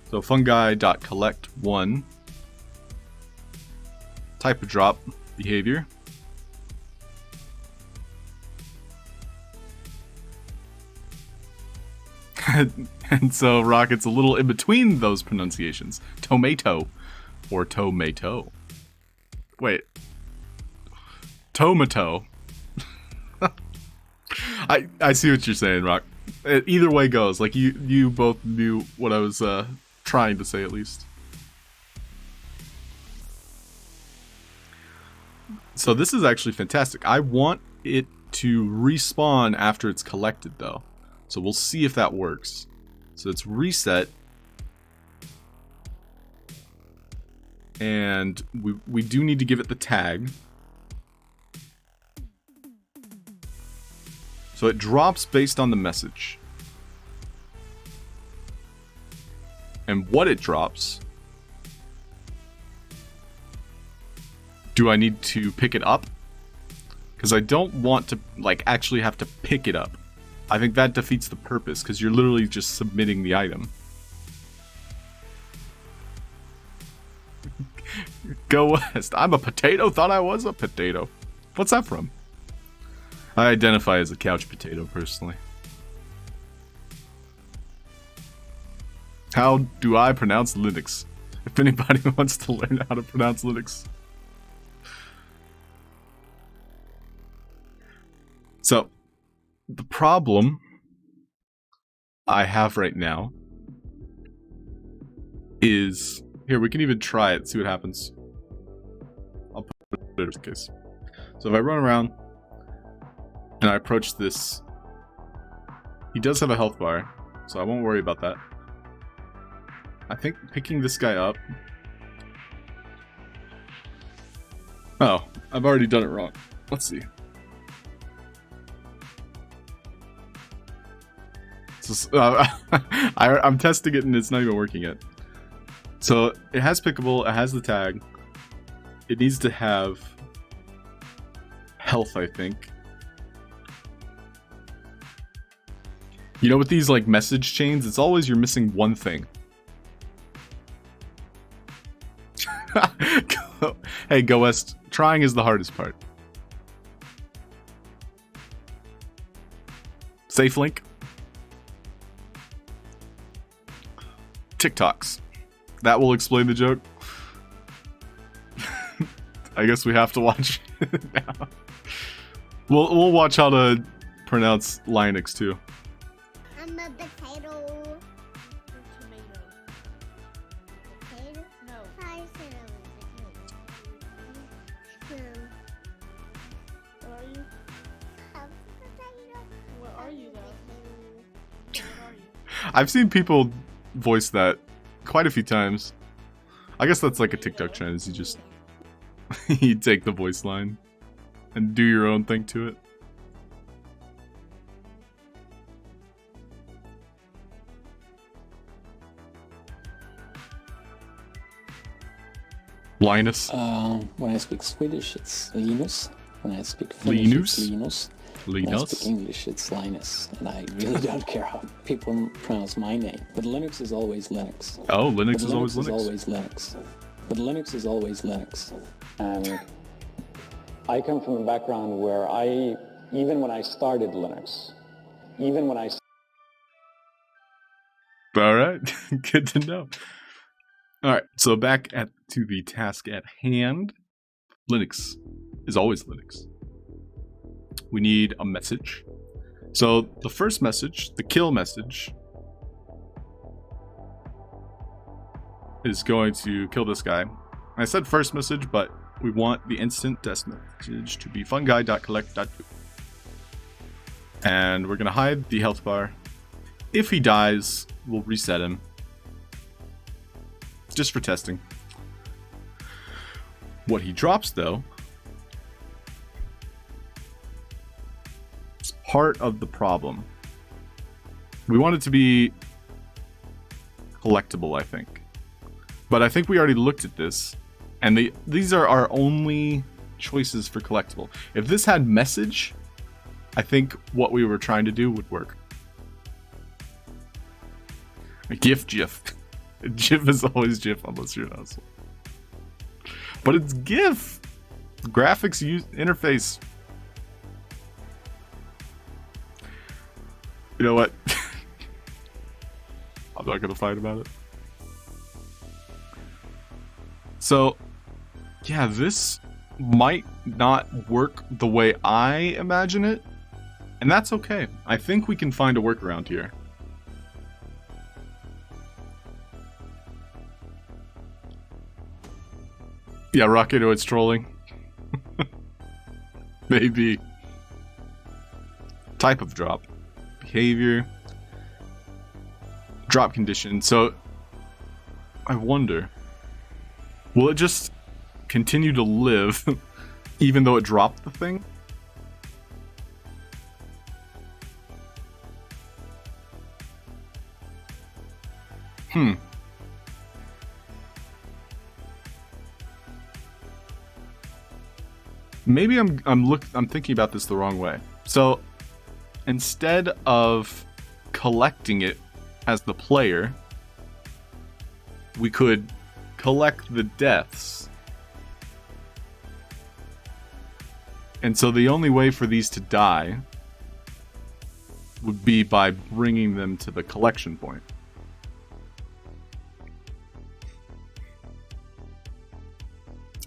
So fungi.collect1. Type of drop behavior. And so Rocket's a little in between those pronunciations. Tomato or tomato. Wait. Tomato. I see what you're saying, Rock. Either way goes. Like you both knew what I was trying to say at least. So this is actually fantastic. I want it to respawn after it's collected though. So we'll see if that works. So it's reset. And we do need to give it the tag. So it drops based on the message. And what it drops. Do I need to pick it up? Because I don't want to like actually have to pick it up. I think that defeats the purpose because you're literally just submitting the item. Go West. I'm a potato. Thought I was a potato. What's that from? I identify as a couch potato personally. How do I pronounce Linux? If anybody wants to learn how to pronounce Linux. So, the problem I have right now is... Here, we can even try it, see what happens. I'll put it in case. So if I run around and I approach this, he does have a health bar, so I won't worry about that. I think picking this guy up... Oh, I've already done it wrong. Let's see. I'm testing it and it's not even working yet. So it has pickable, it has the tag. It needs to have health, I think. You know, with these like message chains, it's always you're missing one thing. Hey, Go West, trying is the hardest part. Safe link. TikToks. That will explain the joke. I guess we have to watch it now. We'll watch how to pronounce Linux too. I'm a potato. Tomato. Potato? No. I said I was a potato. What are you? I'm a potato. What are you though? What are you? I've seen people voice that quite a few times. I guess that's like a TikTok trend, is you just you take the voice line and do your own thing to it. Linus. When I speak Swedish, it's Linus. When I speak Finnish, Linus? it's Linus. When I speak Linus. English, it's Linus. And I really don't care how people pronounce my name. But Linux is always Linux. Oh, Linux But is always Linux. Linux. Is always Linux. But Linux is always Linux. And I come from a background where even when I started Linux, All right, good to know. All right, so back to the task at hand. Linux is always Linux. We need a message. So the first message, the kill message, is going to kill this guy. I said first message, but we want the instant death message to be fungi.collect.do. And we're going to hide the health bar. If he dies, we'll reset him. Just for testing. What he drops, though, is part of the problem. We want it to be collectible, I think. But I think we already looked at this, and these are our only choices for collectible. If this had message, I think what we were trying to do would work. A GIF. GIF is always GIF unless you're an asshole. But it's GIF. Graphics use interface. You know what? I'm not gonna fight about it. So, yeah, this might not work the way I imagine it, and that's okay. I think we can find a workaround here. Yeah, Rocketoid's trolling. Maybe. Type of drop. Behavior. Drop condition. So, I wonder, will it just continue to live even though it dropped the thing? Maybe I'm thinking about this the wrong way. So instead of collecting it as the player, we could collect the deaths. And so the only way for these to die would be by bringing them to the collection point.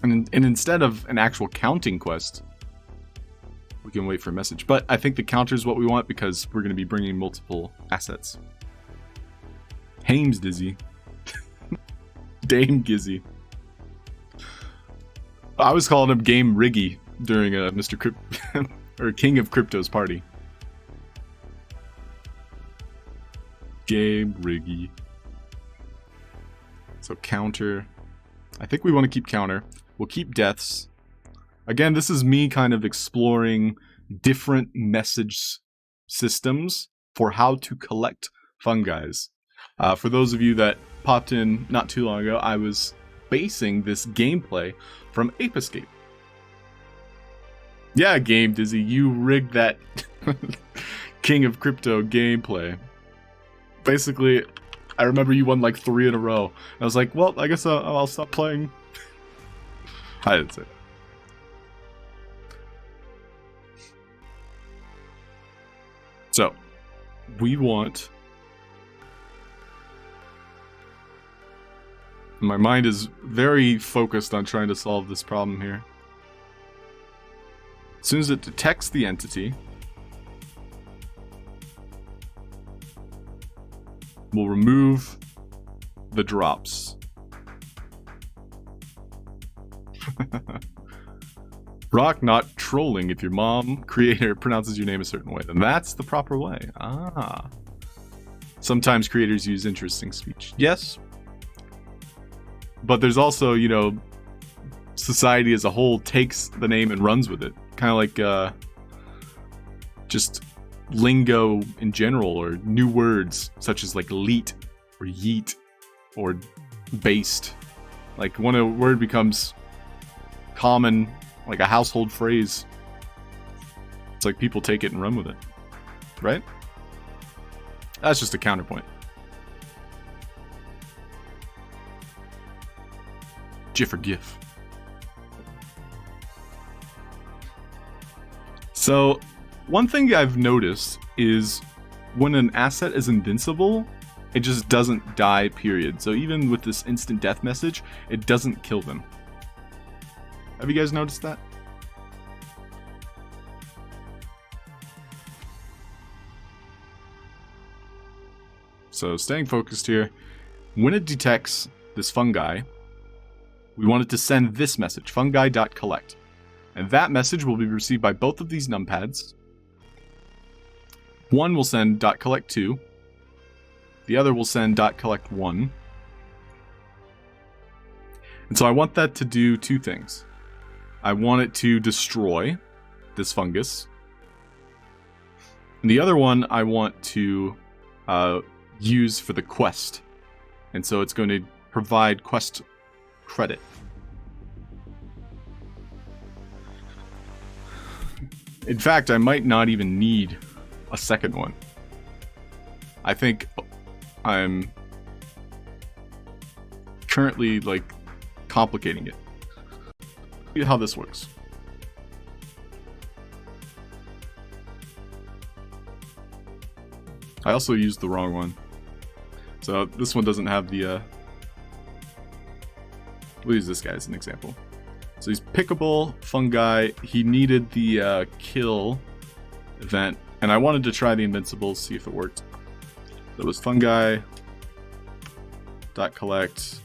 And instead of an actual counting quest, we can wait for a message. But I think the counter is what we want because we're going to be bringing multiple assets. Hames Dizzy. Dame Gizzy. I was calling him Game Riggy during Mr. or King of Crypto's party. Game Riggy. So counter. I think we want to keep counter. We'll keep deaths. Again, this is me kind of exploring different message systems for how to collect fungis. For those of you that popped in not too long ago, I was basing this gameplay from Ape Escape. Yeah, Game Dizzy, you rigged that King of Crypto gameplay. Basically, I remember you won like 3 in a row. I was like, well, I guess I'll stop playing. I didn't say that. So, we want... My mind is very focused on trying to solve this problem here. As soon as it detects the entity, we'll remove the drops. Rock, not trolling. If your mom, creator, pronounces your name a certain way, then that's the proper way. Ah. Sometimes creators use interesting speech. Yes. But there's also, you know, society as a whole takes the name and runs with it. Kind of like just lingo in general, or new words such as like leet or yeet or based. Like when a word becomes common, like a household phrase, it's like people take it and run with it, right? That's just a counterpoint. GIF or GIF. So, one thing I've noticed is when an asset is invincible, it just doesn't die, period. So even with this instant death message, it doesn't kill them. Have you guys noticed that? So staying focused here, when it detects this fungi, we want it to send this message, fungi.collect. And that message will be received by both of these numpads. One will send .collect2. The other will send .collect1. And so I want that to do two things. I want it to destroy this fungus. And the other one I want to use for the quest. And so it's going to provide quest credit. In fact, I might not even need a second one. I think I'm currently, like, complicating it. See how this works. I also used the wrong one. So this one doesn't have the, we'll use this guy as an example. So he's pickable, fungi. He needed the kill event, and I wanted to try the invincibles, see if it worked. So it was fungi. .collect.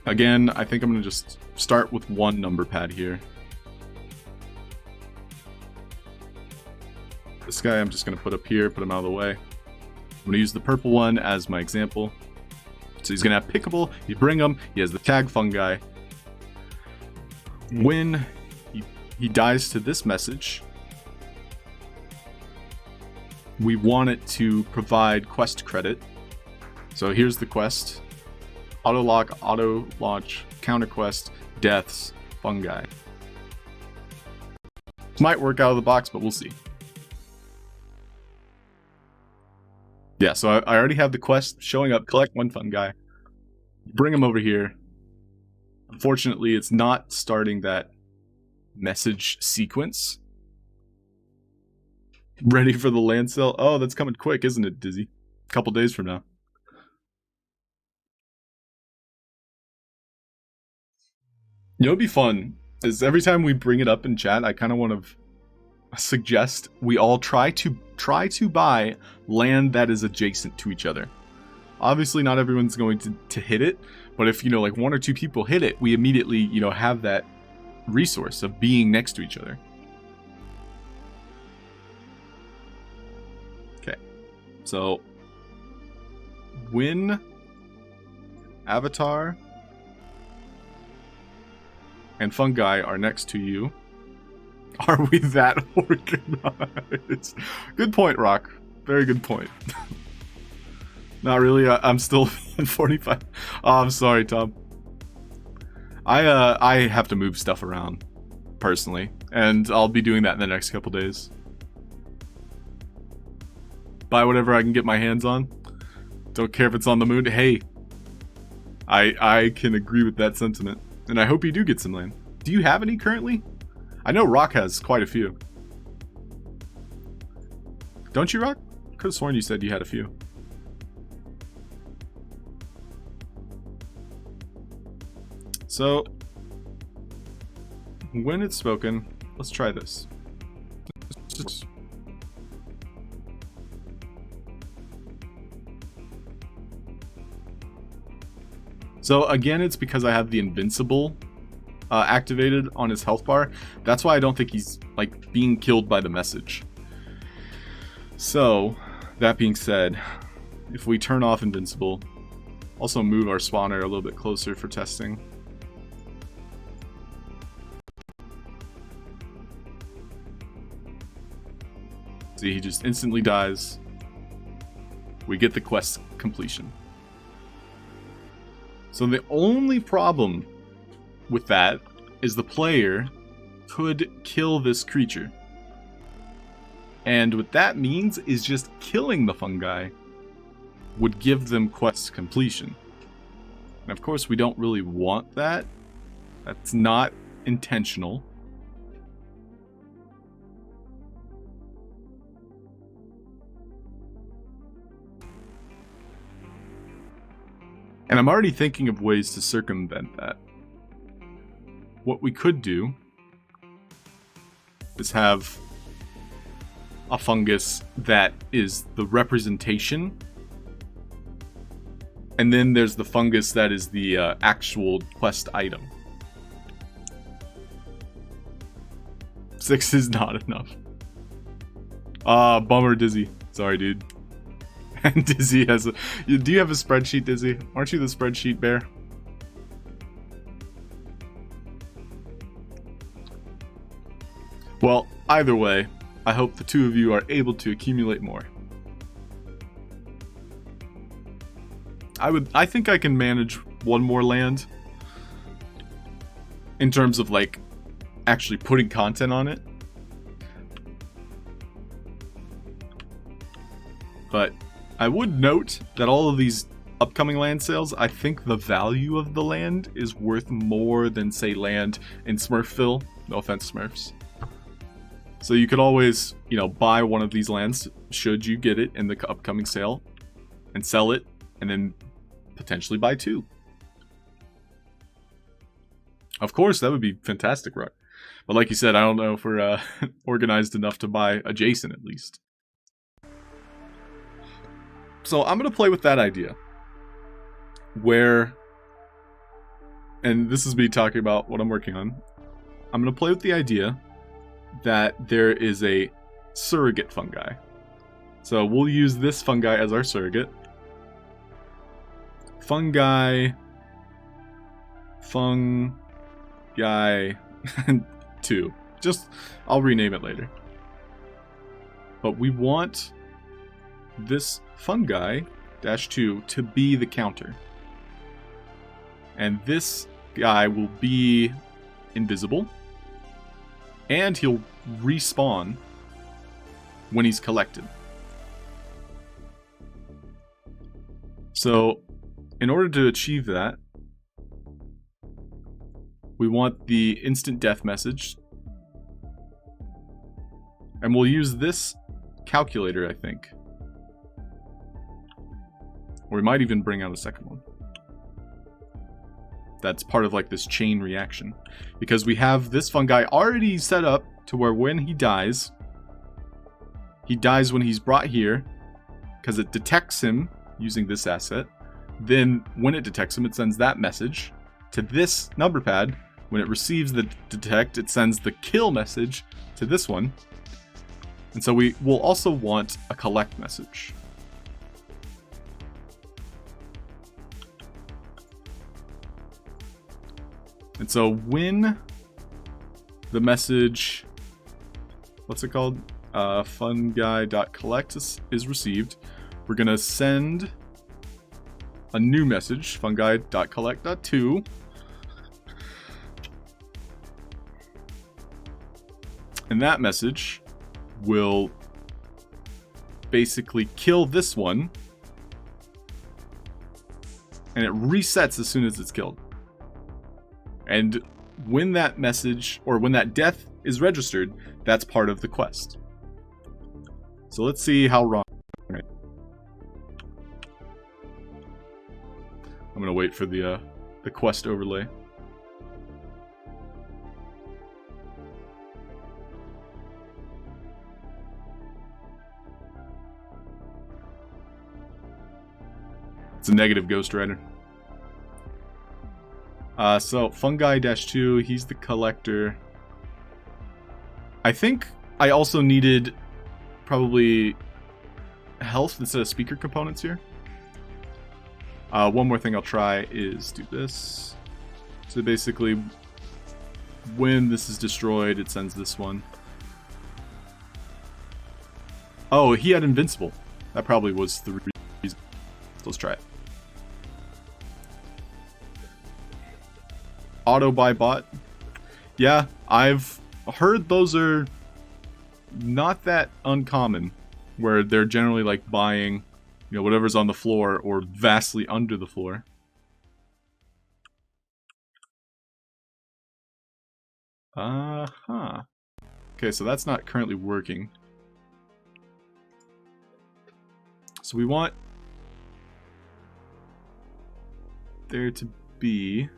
Again, I think I'm gonna just start with one number pad here. This guy I'm just gonna put up here, put him out of the way. I'm gonna use the purple one as my example. So he's gonna have pickable, you bring him, he has the tag fungi. When he dies to this message, we want it to provide quest credit. So here's the quest. Auto lock, auto launch, counter quest, deaths, fungi. Might work out of the box, but we'll see. Yeah, so I already have the quest showing up. Collect one fungi. Bring them over here. Unfortunately, it's not starting that message sequence. Ready for the land sale? Oh, that's coming quick, isn't it, Dizzy? A couple days from now. You know, it'd be fun is every time we bring it up in chat, I kind of want to suggest we all try to buy land that is adjacent to each other. Obviously, not everyone's going to hit it, but if, you know, like one or two people hit it, we immediately, you know, have that resource of being next to each other. Okay, so when Avatar and fungi are next to you, are we that organized? Good point, Rock. Very good point. Not really. I'm still at 45. Oh, I'm sorry, Tom. I have to move stuff around personally, and I'll be doing that in the next couple days. Buy whatever I can get my hands on. Don't care if it's on the moon. Hey, I can agree with that sentiment, and I hope you do get some land. Do you have any currently? I know Rock has quite a few. Don't you, Rock? Could have sworn you said you had a few. So, when it's spoken, let's try this. So again, it's because I have the invincible activated on his health bar. That's why I don't think he's like being killed by the message. So, that being said, if we turn off invincible, also move our spawner a little bit closer for testing. See, he just instantly dies. We get the quest completion. So the only problem with that is the player could kill this creature. And what that means is just killing the fungi would give them quest completion. And of course we don't really want that. That's not intentional. And I'm already thinking of ways to circumvent that. What we could do is have a fungus that is the representation, and then there's the fungus that is the actual quest item. 6 is not enough. Bummer, Dizzy. Sorry, dude. And Dizzy has a... Do you have a spreadsheet, Dizzy? Aren't you the spreadsheet bear? Well, either way, I hope the two of you are able to accumulate more. I think I can manage one more land in terms of like actually putting content on it. But I would note that all of these upcoming land sales, I think the value of the land is worth more than, say, land in Smurfville. No offense, Smurfs. So you could always, you know, buy one of these lands should you get it in the upcoming sale and sell it, and then potentially buy two. Of course, that would be fantastic, right? But like you said, I don't know if we're organized enough to buy adjacent at least. So I'm going to play with that idea. Where, and this is me talking about what I'm working on, I'm going to play with the idea that there is a surrogate fungi. So we'll use this fungi as our surrogate. Fungi 2. Just, I'll rename it later. But we want this fungi-2 to be the counter. And this guy will be invisible. And he'll respawn when he's collected. So, in order to achieve that, we want the instant death message. And we'll use this calculator, I think. Or we might even bring out a second one. That's part of like this chain reaction. Because we have this fungi already set up to where when he dies when he's brought here, because it detects him using this asset. Then when it detects him, it sends that message to this number pad. When it receives the detect, it sends the kill message to this one. And so we will also want a collect message. And so when the message, what's it called? Fungi.collect is received, we're going to send a new message, fungi.collect.2. And that message will basically kill this one. And it resets as soon as it's killed. And when that message, or when that death is registered, that's part of the quest. So let's see how wrong. I'm gonna wait for the quest overlay. It's a negative Ghost Rider. So fungi-2, he's the collector. I think I also needed probably health instead of speaker components here. One more thing I'll try is do this. So basically, when this is destroyed, it sends this one. Oh, he had invincible. That probably was the reason. Let's try it. Auto buy bot. Yeah, I've heard those are not that uncommon, where they're generally like buying, you know, whatever's on the floor or vastly under the floor. Okay, so that's not currently working. So we want there to be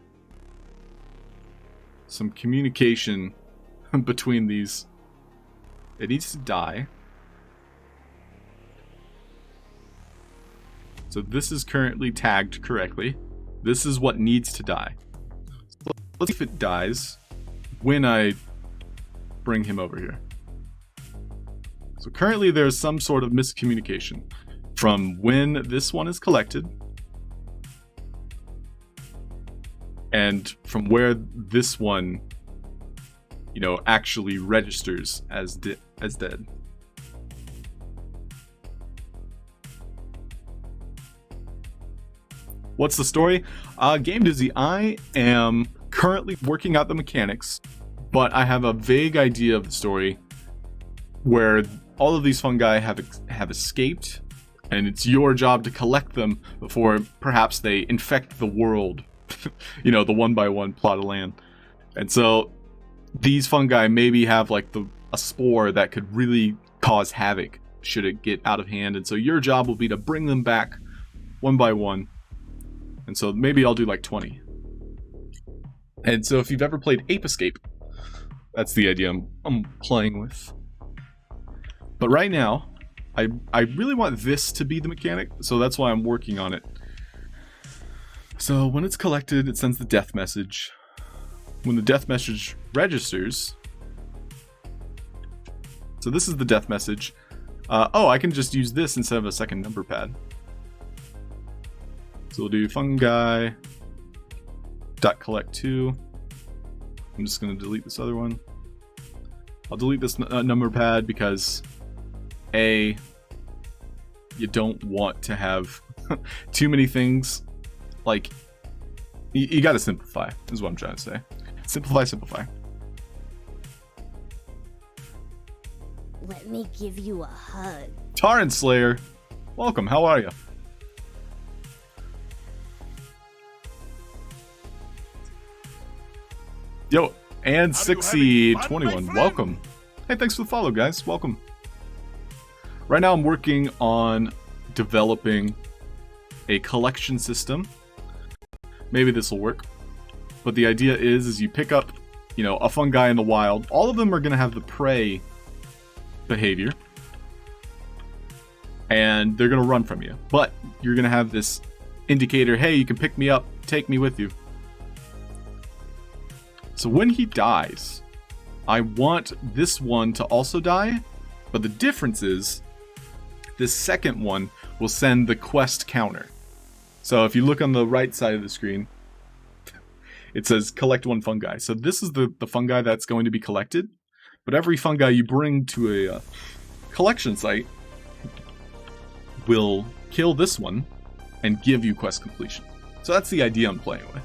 some communication between these. It needs to die. So this is currently tagged correctly. This is what needs to die. So let's see if it dies when I bring him over here. So currently there's some sort of miscommunication from when this one is collected and from where this one you know, actually registers as dead. What's the story? Game Dizzy, I am currently working out the mechanics, but I have a vague idea of the story where all of these fungi have escaped, and it's your job to collect them before perhaps they infect the world. You know, the 1x1 plot of land. And so these fungi maybe have like a spore that could really cause havoc should it get out of hand. And so your job will be to bring them back 1x1. And so maybe I'll do like 20. And so if you've ever played Ape Escape, that's the idea I'm playing with. But right now, I really want this to be the mechanic, so that's why I'm working on it. So when it's collected, it sends the death message. When the death message registers, so this is the death message. Oh, I can just use this instead of a second number pad. So we'll do fungi dot collect 2. I'm just going to delete this other one. I'll delete this number pad because you don't want to have too many things. Like, you got to simplify, is what I'm trying to say. Simplify. Let me give you a hug. Tarrant Slayer, welcome. How are you? Yo, and Sixy21, welcome. Hey, thanks for the follow, guys. Welcome. Right now, I'm working on developing a collection system. Maybe this will work. But the idea is you pick up, you know, a fungi in the wild. All of them are going to have the prey behavior. And they're going to run from you. But you're going to have this indicator, hey, you can pick me up, take me with you. So when he dies, I want this one to also die. But the difference is, this second one will send the quest counter. So if you look on the right side of the screen, it says collect 1 fungi. So this is the fungi that's going to be collected. But every fungi you bring to a collection site will kill this one and give you quest completion. So that's the idea I'm playing with.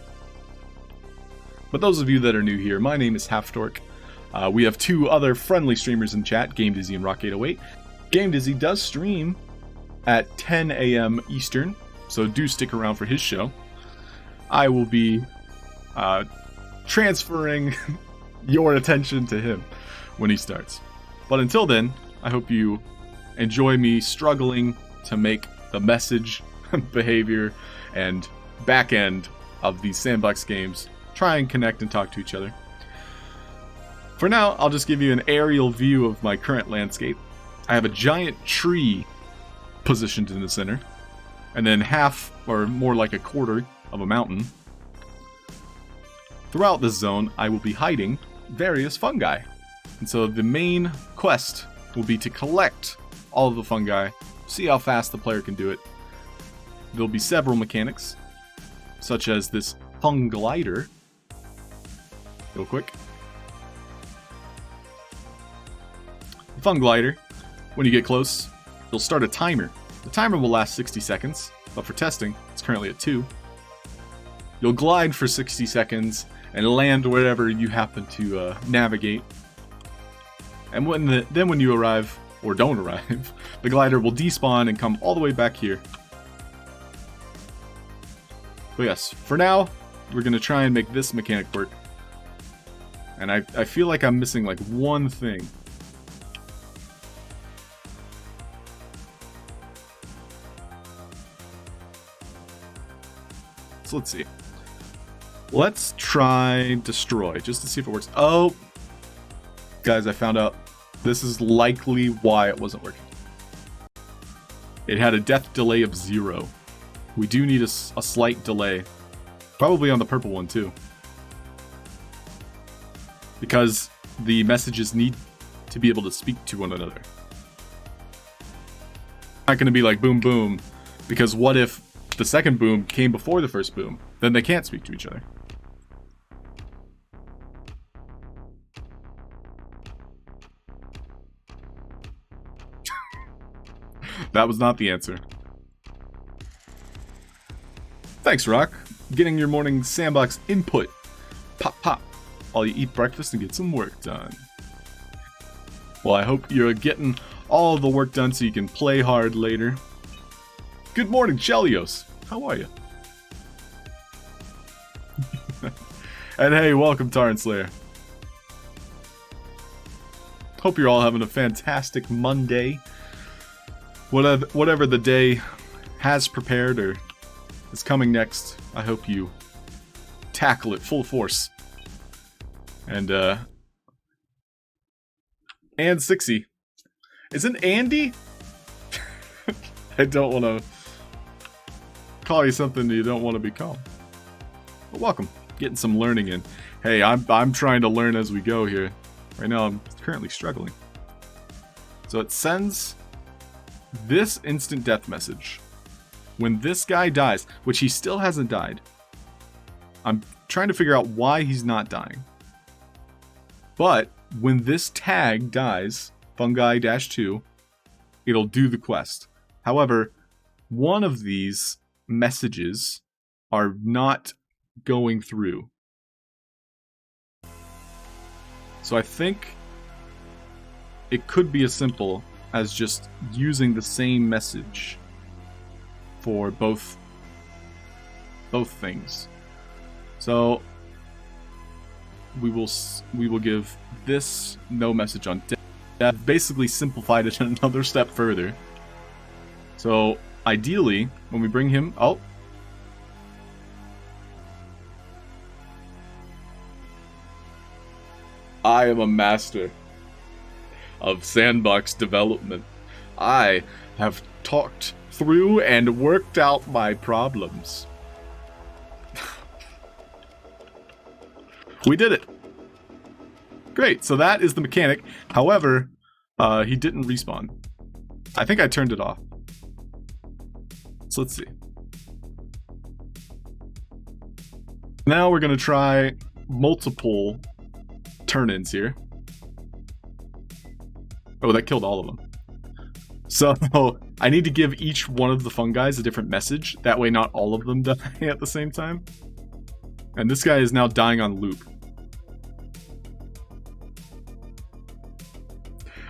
But those of you that are new here, my name is Halfd0rk. We have 2 other friendly streamers in chat, Game Dizzy and Rock808. Game Dizzy does stream at 10 a.m. Eastern, so do stick around for his show. I will be transferring your attention to him when he starts. But until then, I hope you enjoy me struggling to make the message, behavior, and back end of these Sandbox games try and connect and talk to each other. For now, I'll just give you an aerial view of my current landscape. I have a giant tree positioned in the center, and then half, or more like a quarter, of a mountain. Throughout this zone, I will be hiding various fungi. And so the main quest will be to collect all of the fungi, see how fast the player can do it. There'll be several mechanics, such as this funglider. Real quick. The funglider, when you get close, you'll start a timer. The timer will last 60 seconds, but for testing, it's currently at 2. You'll glide for 60 seconds and land wherever you happen to navigate. And when you arrive, or don't arrive, the glider will despawn and come all the way back here. But yes, for now, we're going to try and make this mechanic work. And I feel like I'm missing like one thing. So let's see. Let's try destroy, just to see if it works. Oh, guys, I found out this is likely why it wasn't working. It had a death delay of 0. We do need a slight delay. Probably on the purple one too. Because the messages need to be able to speak to one another. Not going to be like boom boom, because what if the second boom came before the first boom? Then they can't speak to each other. That was not the answer. Thanks, Rock. Getting your morning Sandbox input. Pop, pop. While you eat breakfast and get some work done. Well, I hope you're getting all the work done so you can play hard later. Good morning, Chelios. How are you? And hey, welcome, Taran Slayer. Hope you're all having a fantastic Monday. Whatever the day has prepared or is coming next, I hope you tackle it full force. And 60. Isn't Andy? I don't want to call you something you don't want to be called. But welcome. Getting some learning in. Hey, I'm trying to learn as we go here. Right now, I'm currently struggling. So it sends this instant death message. When this guy dies, which he still hasn't died. I'm trying to figure out why he's not dying. But when this tag dies, fungi-2, it'll do the quest. However, one of these messages are not going through. So I think it could be as simple as just using the same message for both things. So we will give this no message on death. That basically simplified it another step further. So ideally, when we bring him, I am a master of Sandbox development. I have talked through and worked out my problems. We did it. Great, so that is the mechanic. However, he didn't respawn. I think I turned it off. So let's see. Now we're going to try multiple turn-ins here. Oh, that killed all of them. So I need to give each one of the fungi a different message. That way not all of them die at the same time. And this guy is now dying on loop.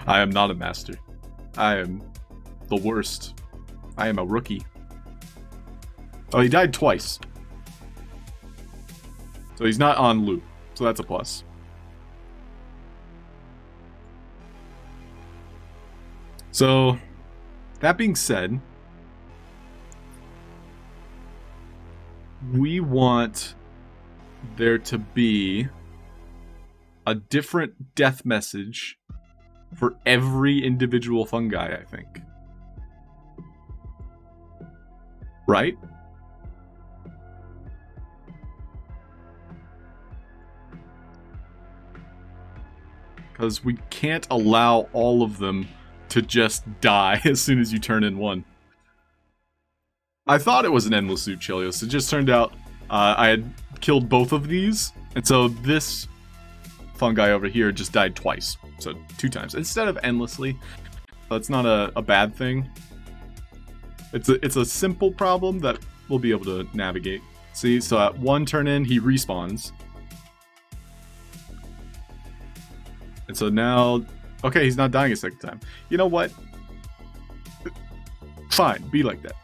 I am not a master. I am the worst. I am a rookie. Oh, he died twice. So he's not on loop. So that's a plus. So, that being said, we want there to be a different death message for every individual fungi, I think. Right? Because we can't allow all of them to just die as soon as you turn in one. I thought it was an endless suit, Chelios. It just turned out I had killed both of these, and so this fungi over here just died twice. So 2 times instead of endlessly. That's not a bad thing. It's a simple problem that we'll be able to navigate. See, so at 1 turn in, he respawns. And so now, okay, he's not dying a second time. You know what? Fine, be like that.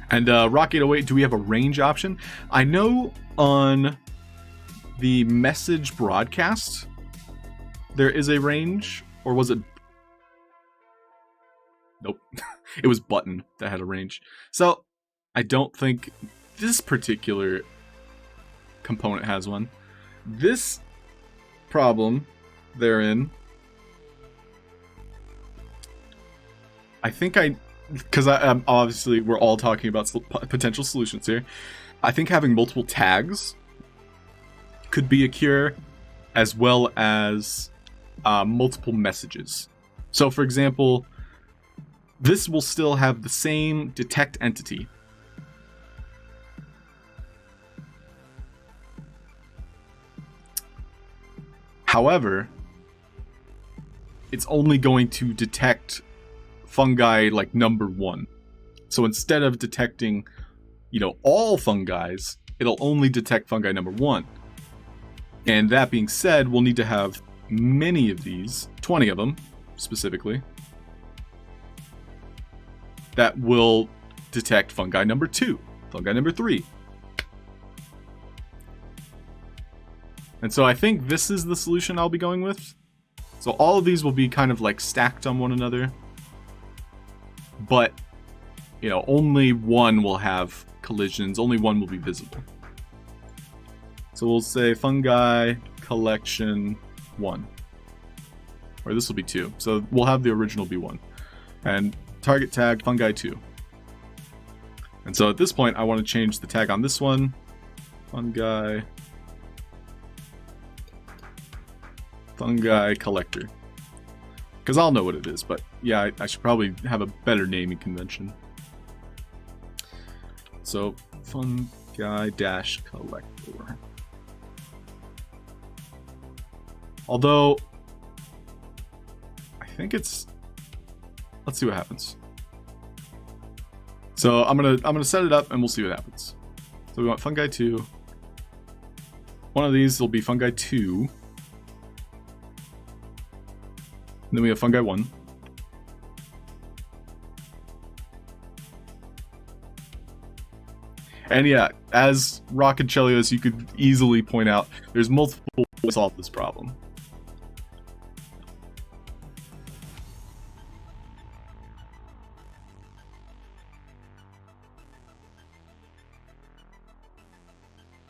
And Rock808, do we have a range option? I know on the message broadcast, there is a range, or was it? Nope. It was button that had a range. So, I don't think this particular component has one. This problem therein, I think because obviously we're all talking about potential solutions here. I think having multiple tags could be a cure, as well as multiple messages. So for example, this will still have the same detect entity. However, it's only going to detect fungi like number 1. So instead of detecting, all fungis, it'll only detect fungi number 1. And that being said, we'll need to have many of these, 20 of them specifically, that will detect fungi number 2, fungi number 3. And so I think this is the solution I'll be going with. So all of these will be kind of like stacked on one another, but only one will have collisions, only one will be visible. So we'll say fungi collection 1. Or this will be 2. So we'll have the original be 1. And target tag fungi 2. And so at this point, I want to change the tag on this one. Fungi collector. Because I'll know what it is, but yeah, I should probably have a better naming convention. So fungi-collector. Although I think it's, let's see what happens. So I'm gonna set it up and we'll see what happens. So we want fungi 2. One of these will be fungi 2. And then we have fungi 1. And yeah, as Rocket Chelios, you could easily point out, there's multiple ways to solve this problem.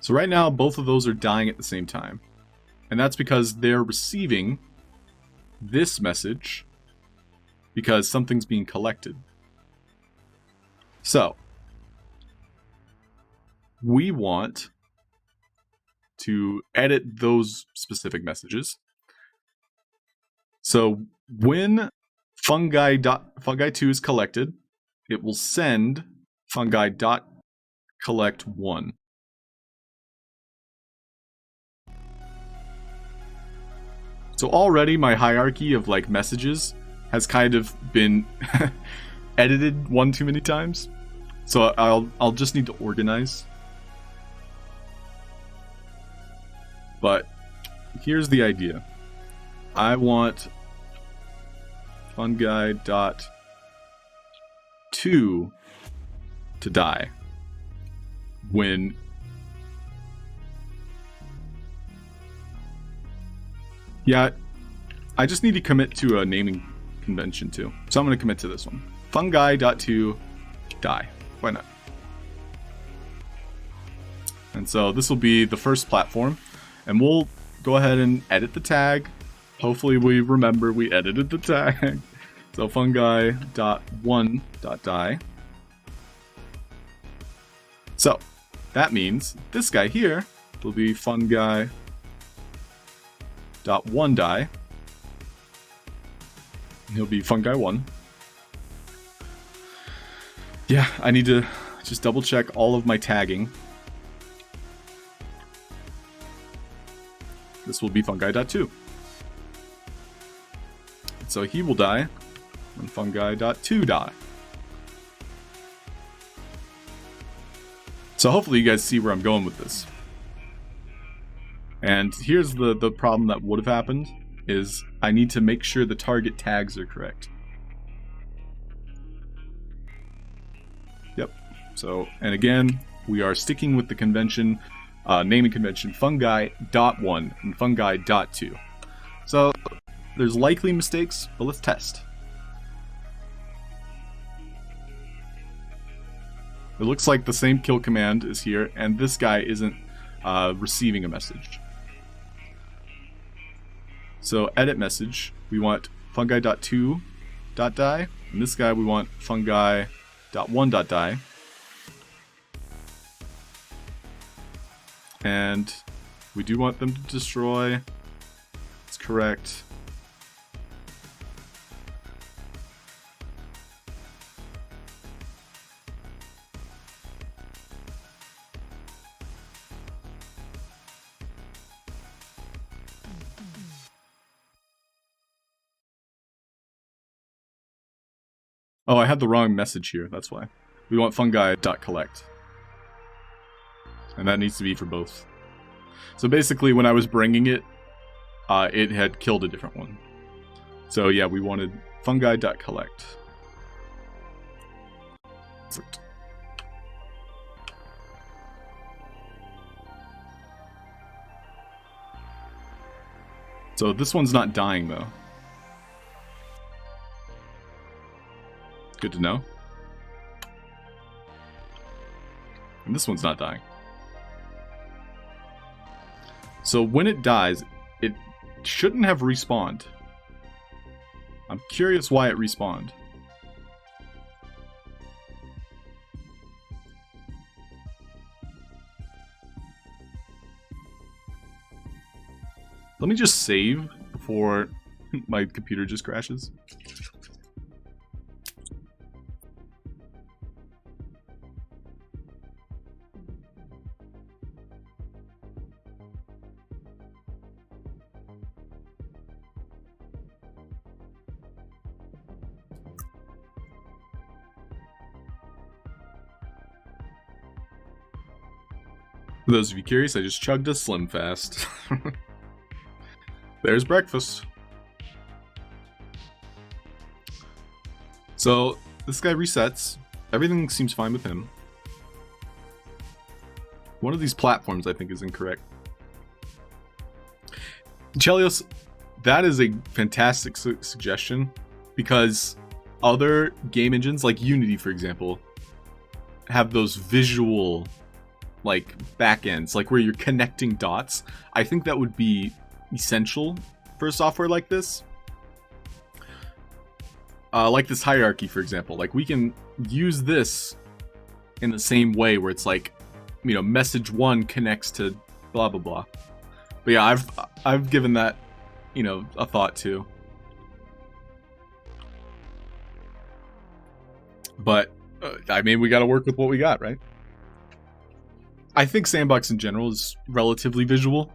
So right now, both of those are dying at the same time. And that's because they're receiving this message because something's being collected. So we want to edit those specific messages. So when fungi2 is collected, it will send fungi.collect1. So already my hierarchy of like messages has kind of been edited one too many times. So I'll just need to organize. But here's the idea. I want fungi.to to die when I just need to commit to a naming convention too. So I'm going to commit to this one. Fungi.to die. Why not? And so this will be the first platform. And we'll go ahead and edit the tag. Hopefully we remember we edited the tag. So fungi.1.die. So that means this guy here will be fungi.1.die. He'll be fungi1. Yeah, I need to just double check all of my tagging. This will be fungi.2. So he will die when fungi.to die. So hopefully you guys see where I'm going with this. And here's the problem that would have happened is I need to make sure the target tags are correct. Yep. So, and again, we are sticking with the convention, naming convention fungi.1 and fungi.2. So there's likely mistakes, but let's test. It looks like the same kill command is here, and this guy isn't receiving a message. So edit message, we want fungi.to.die, and this guy we want fungi.1.die. And we do want them to destroy. It's correct. Oh, I had the wrong message here, that's why. We want fungi.collect. And that needs to be for both. So basically, when I was bringing it, it had killed a different one. So yeah, we wanted fungi.collect. Perfect. So this one's not dying though. Good to know. And this one's not dying. So when it dies, it shouldn't have respawned. I'm curious why it respawned. Let me just save before my computer just crashes. For those of you curious, I just chugged a Slim Fast. There's breakfast. So, this guy resets. Everything seems fine with him. One of these platforms, I think, is incorrect. Chelios, that is a fantastic suggestion, because other game engines, like Unity, for example, have those visual, like, backends, like where you're connecting dots. I think that would be essential for software like this. Like this hierarchy, for example. Like, we can use this in the same way where it's like, you know, message 1 connects to blah blah blah. But yeah, I've given that, you know, a thought too. But I mean, we got to work with what we got, right? I think Sandbox in general is relatively visual,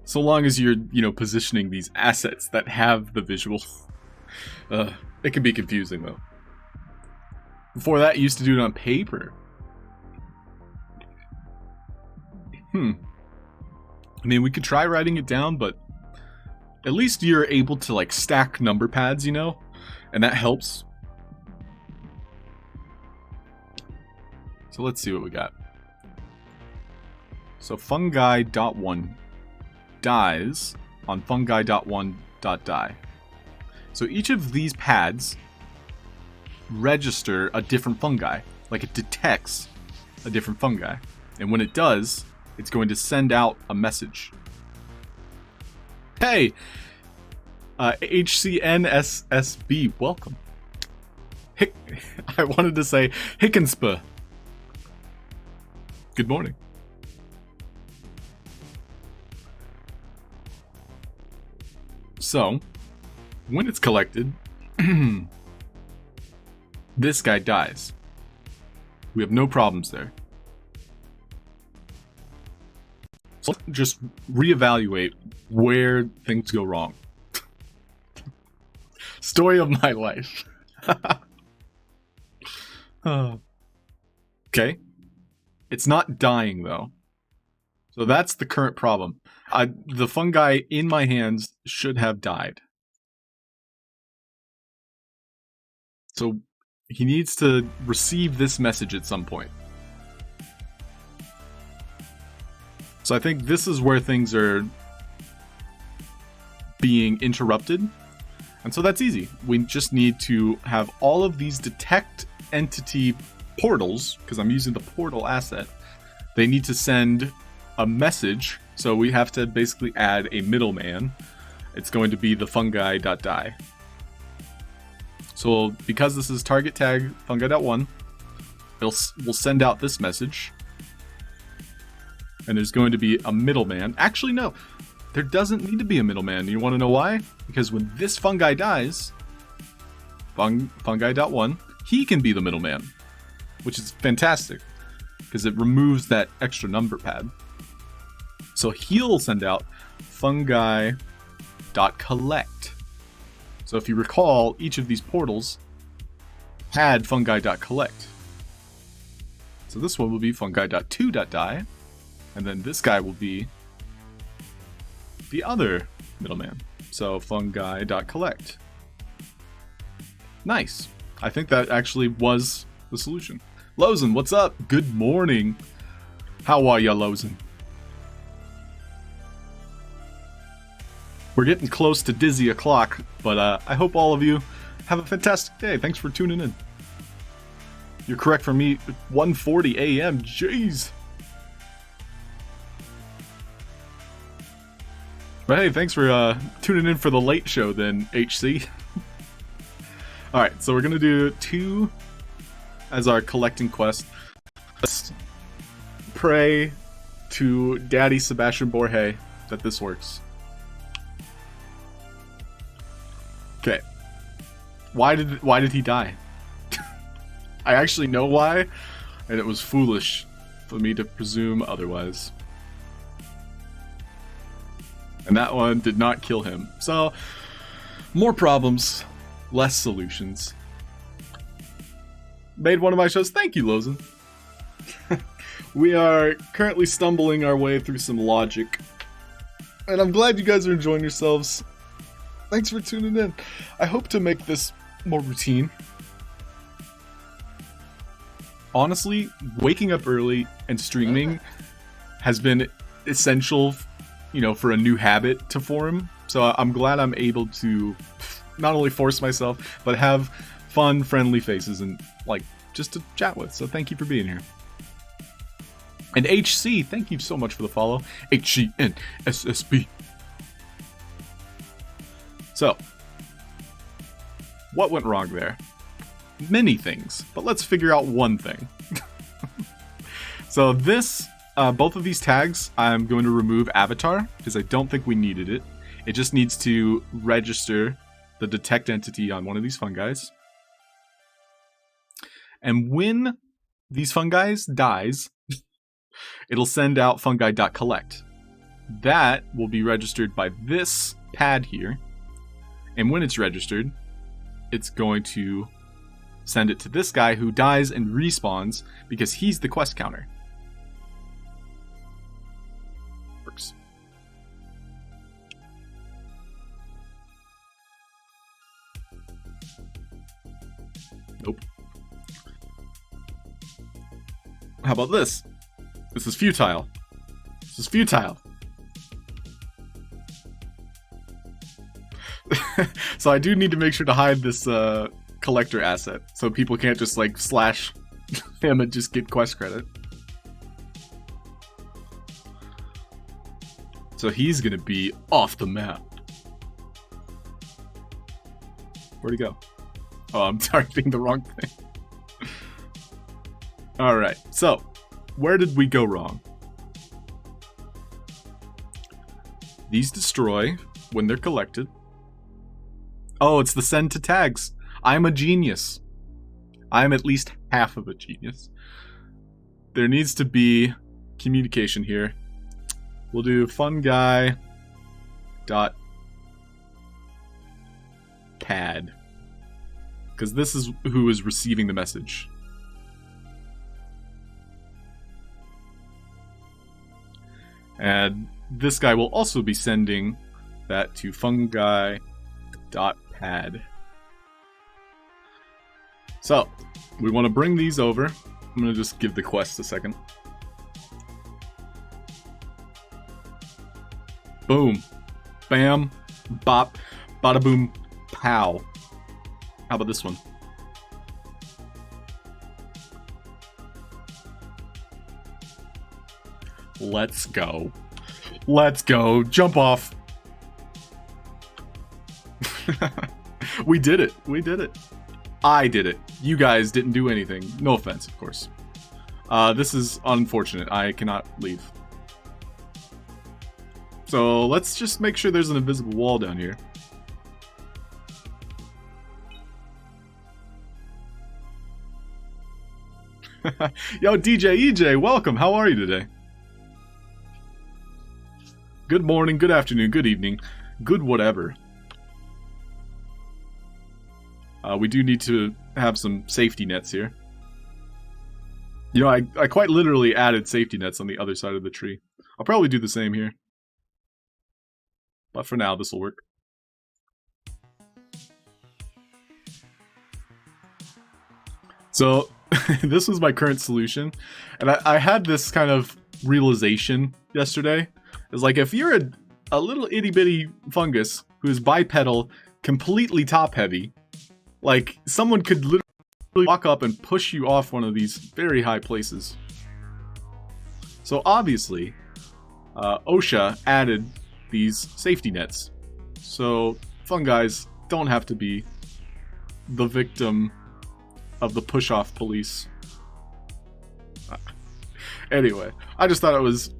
so long as you're, you know, positioning these assets that have the visual. It can be confusing though. Before that, you used to do it on paper. I mean, we could try writing it down, but at least you're able to, like, stack number pads, you know? And that helps. So let's see what we got. So fungi.1 dies on fungi.1.die. So each of these pads register a different fungi. Like, it detects a different fungi. And when it does, it's going to send out a message. Hey! HCNSSB, welcome. I wanted to say Hickenspur. Good morning. So, when it's collected, this guy dies. We have no problems there. So let's just reevaluate where things go wrong. Story of my life. Okay. It's not dying, though. So that's the current problem. The fungi in my hands should have died. So he needs to receive this message at some point. So I think this is where things are being interrupted. And so that's easy. We just need to have all of these detect entity portals, because I'm using the portal asset. They need to send a message, so we have to basically add a middleman. It's going to be the fungi.die. So because this is target tag fungi.1, we'll send out this message. And there's going to be a middleman. Actually, no. There doesn't need to be a middleman. You want to know why? Because when this fungi dies, fungi.1, he can be the middleman. Which is fantastic. Because it removes that extra number pad. So he'll send out fungi.collect. So if you recall, each of these portals pad fungi.collect. So this one will be fungi.2.die, and then this guy will be the other middleman. So fungi.collect. Nice. I think that actually was the solution. Lozen, what's up? Good morning. How are ya, Lozen? We're getting close to dizzy o'clock, but I hope all of you have a fantastic day. Thanks for tuning in. You're correct for me, 1:40 a.m. Jeez. But hey, thanks for tuning in for the late show then, HC. Alright, so we're going to do 2 as our collecting quest. Let's pray to Daddy Sebastian Borge that this works. Okay. Why did he die? I actually know why, and it was foolish for me to presume otherwise. And that one did not kill him. So, more problems, less solutions. Made one of my shows. Thank you, Lozen. We are currently stumbling our way through some logic. And I'm glad you guys are enjoying yourselves. Thanks for tuning in. I hope to make this more routine. Honestly, waking up early and streaming has been essential, you know, for a new habit to form. So I'm glad I'm able to not only force myself, but have fun, friendly faces and, like, just to chat with. So thank you for being here. And HC, thank you so much for the follow. HCNSSB. So, what went wrong there? Many things, but let's figure out one thing. So this, both of these tags, I'm going to remove avatar, because I don't think we needed it. It just needs to register the detect entity on one of these fungi. And when these fungi dies, it'll send out fungi.collect. That will be registered by this pad here. And when it's registered, it's going to send it to this guy who dies and respawns because he's the quest counter. Works. Nope. How about this? This is futile. This is futile. So I do need to make sure to hide this collector asset so people can't just like slash him and just get quest credit. So he's gonna be off the map. Where'd he go? Oh, I'm targeting the wrong thing. Alright, so where did we go wrong? These destroy when they're collected. Oh, it's the send to tags. I'm a genius. I'm at least half of a genius. There needs to be communication here. We'll do fungi dot pad, because this is who is receiving the message. And this guy will also be sending that to fungi.pad. So, we want to bring these over. I'm going to just give the quest a second. Boom. Bam. Bop. Bada boom. Pow. How about this one? Let's go. Let's go. Jump off. We did it. We did it. I did it. You guys didn't do anything. No offense, of course. This is unfortunate. I cannot leave. So let's just make sure there's an invisible wall down here. Yo, DJ EJ, welcome. How are you today? Good morning, good afternoon, good evening, good whatever. We do need to have some safety nets here. You know, I quite literally added safety nets on the other side of the tree. I'll probably do the same here. But for now, this will work. So, this was my current solution. And I had this kind of realization yesterday. It's like, if you're a little itty-bitty fungus who's bipedal, completely top-heavy, like, someone could literally walk up and push you off one of these very high places. So obviously, OSHA added these safety nets. So fungi don't have to be the victim of the push-off police. Anyway, I just thought it was,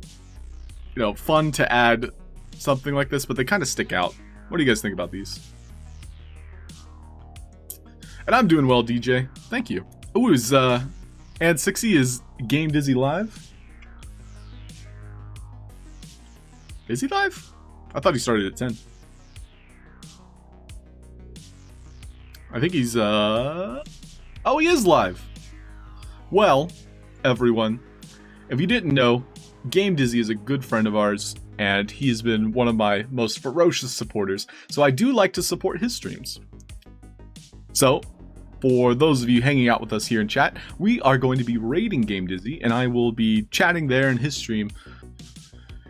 you know, fun to add something like this, but they kind of stick out. What do you guys think about these? And I'm doing well, DJ. Thank you. Ooh, is and 60 is Game Dizzy live? Is he live? I thought he started at 10. I think he's oh, he is live. Well, everyone, if you didn't know, Game Dizzy is a good friend of ours, and he has been one of my most ferocious supporters, so I do like to support his streams. So, for those of you hanging out with us here in chat, we are going to be raiding Game Dizzy, and I will be chatting there in his stream.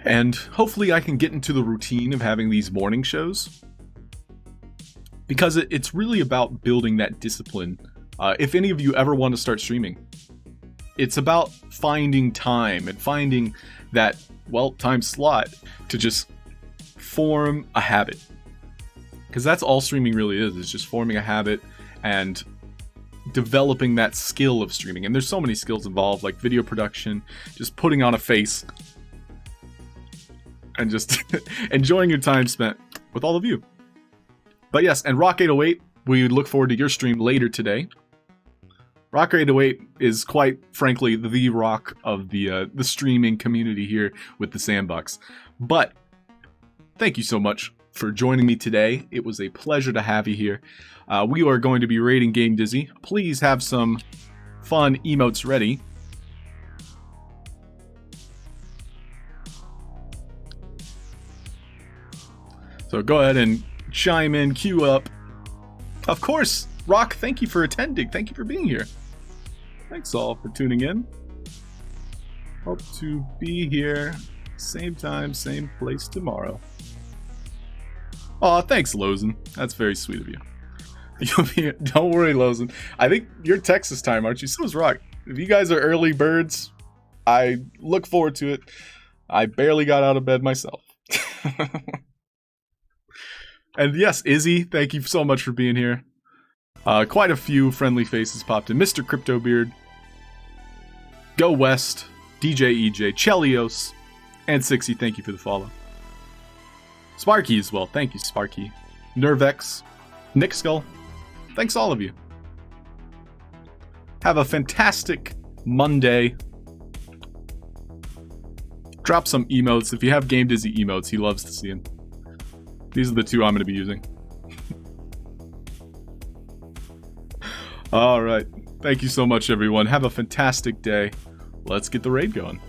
And hopefully I can get into the routine of having these morning shows. Because it's really about building that discipline. If any of you ever want to start streaming, it's about finding time and finding that, well, time slot to just form a habit. Because that's all streaming really is just forming a habit and developing that skill of streaming. And there's so many skills involved, like video production, just putting on a face, and just enjoying your time spent with all of you. But yes, and Rock808, we look forward to your stream later today. Rock808 is quite frankly the rock of the streaming community here with the Sandbox. But thank you so much for joining me today. It was a pleasure to have you here. We are going to be raiding Game Dizzy. Please have some fun emotes ready. So go ahead and chime in, queue up. Of course, Rock, thank you for attending. Thank you for being here. Thanks all for tuning in. Hope to be here same time, same place tomorrow. Aw, thanks, Lozen. That's very sweet of you. You'll be, don't worry, Lozen. I think you're Texas time, aren't you? So is Rock. If you guys are early birds, I look forward to it. I barely got out of bed myself. And yes, Izzy, thank you so much for being here. Quite a few friendly faces popped in. Mr. Cryptobeard, Go West, DJ EJ, Chelios, and 60, thank you for the follow. Sparky as well, thank you, Sparky. Nervex, Nick Skull, thanks all of you. Have a fantastic Monday. Drop some emotes. If you have Game Dizzy emotes, he loves to see them. These are the two I'm going to be using. Alright. Thank you so much, everyone. Have a fantastic day. Let's get the raid going.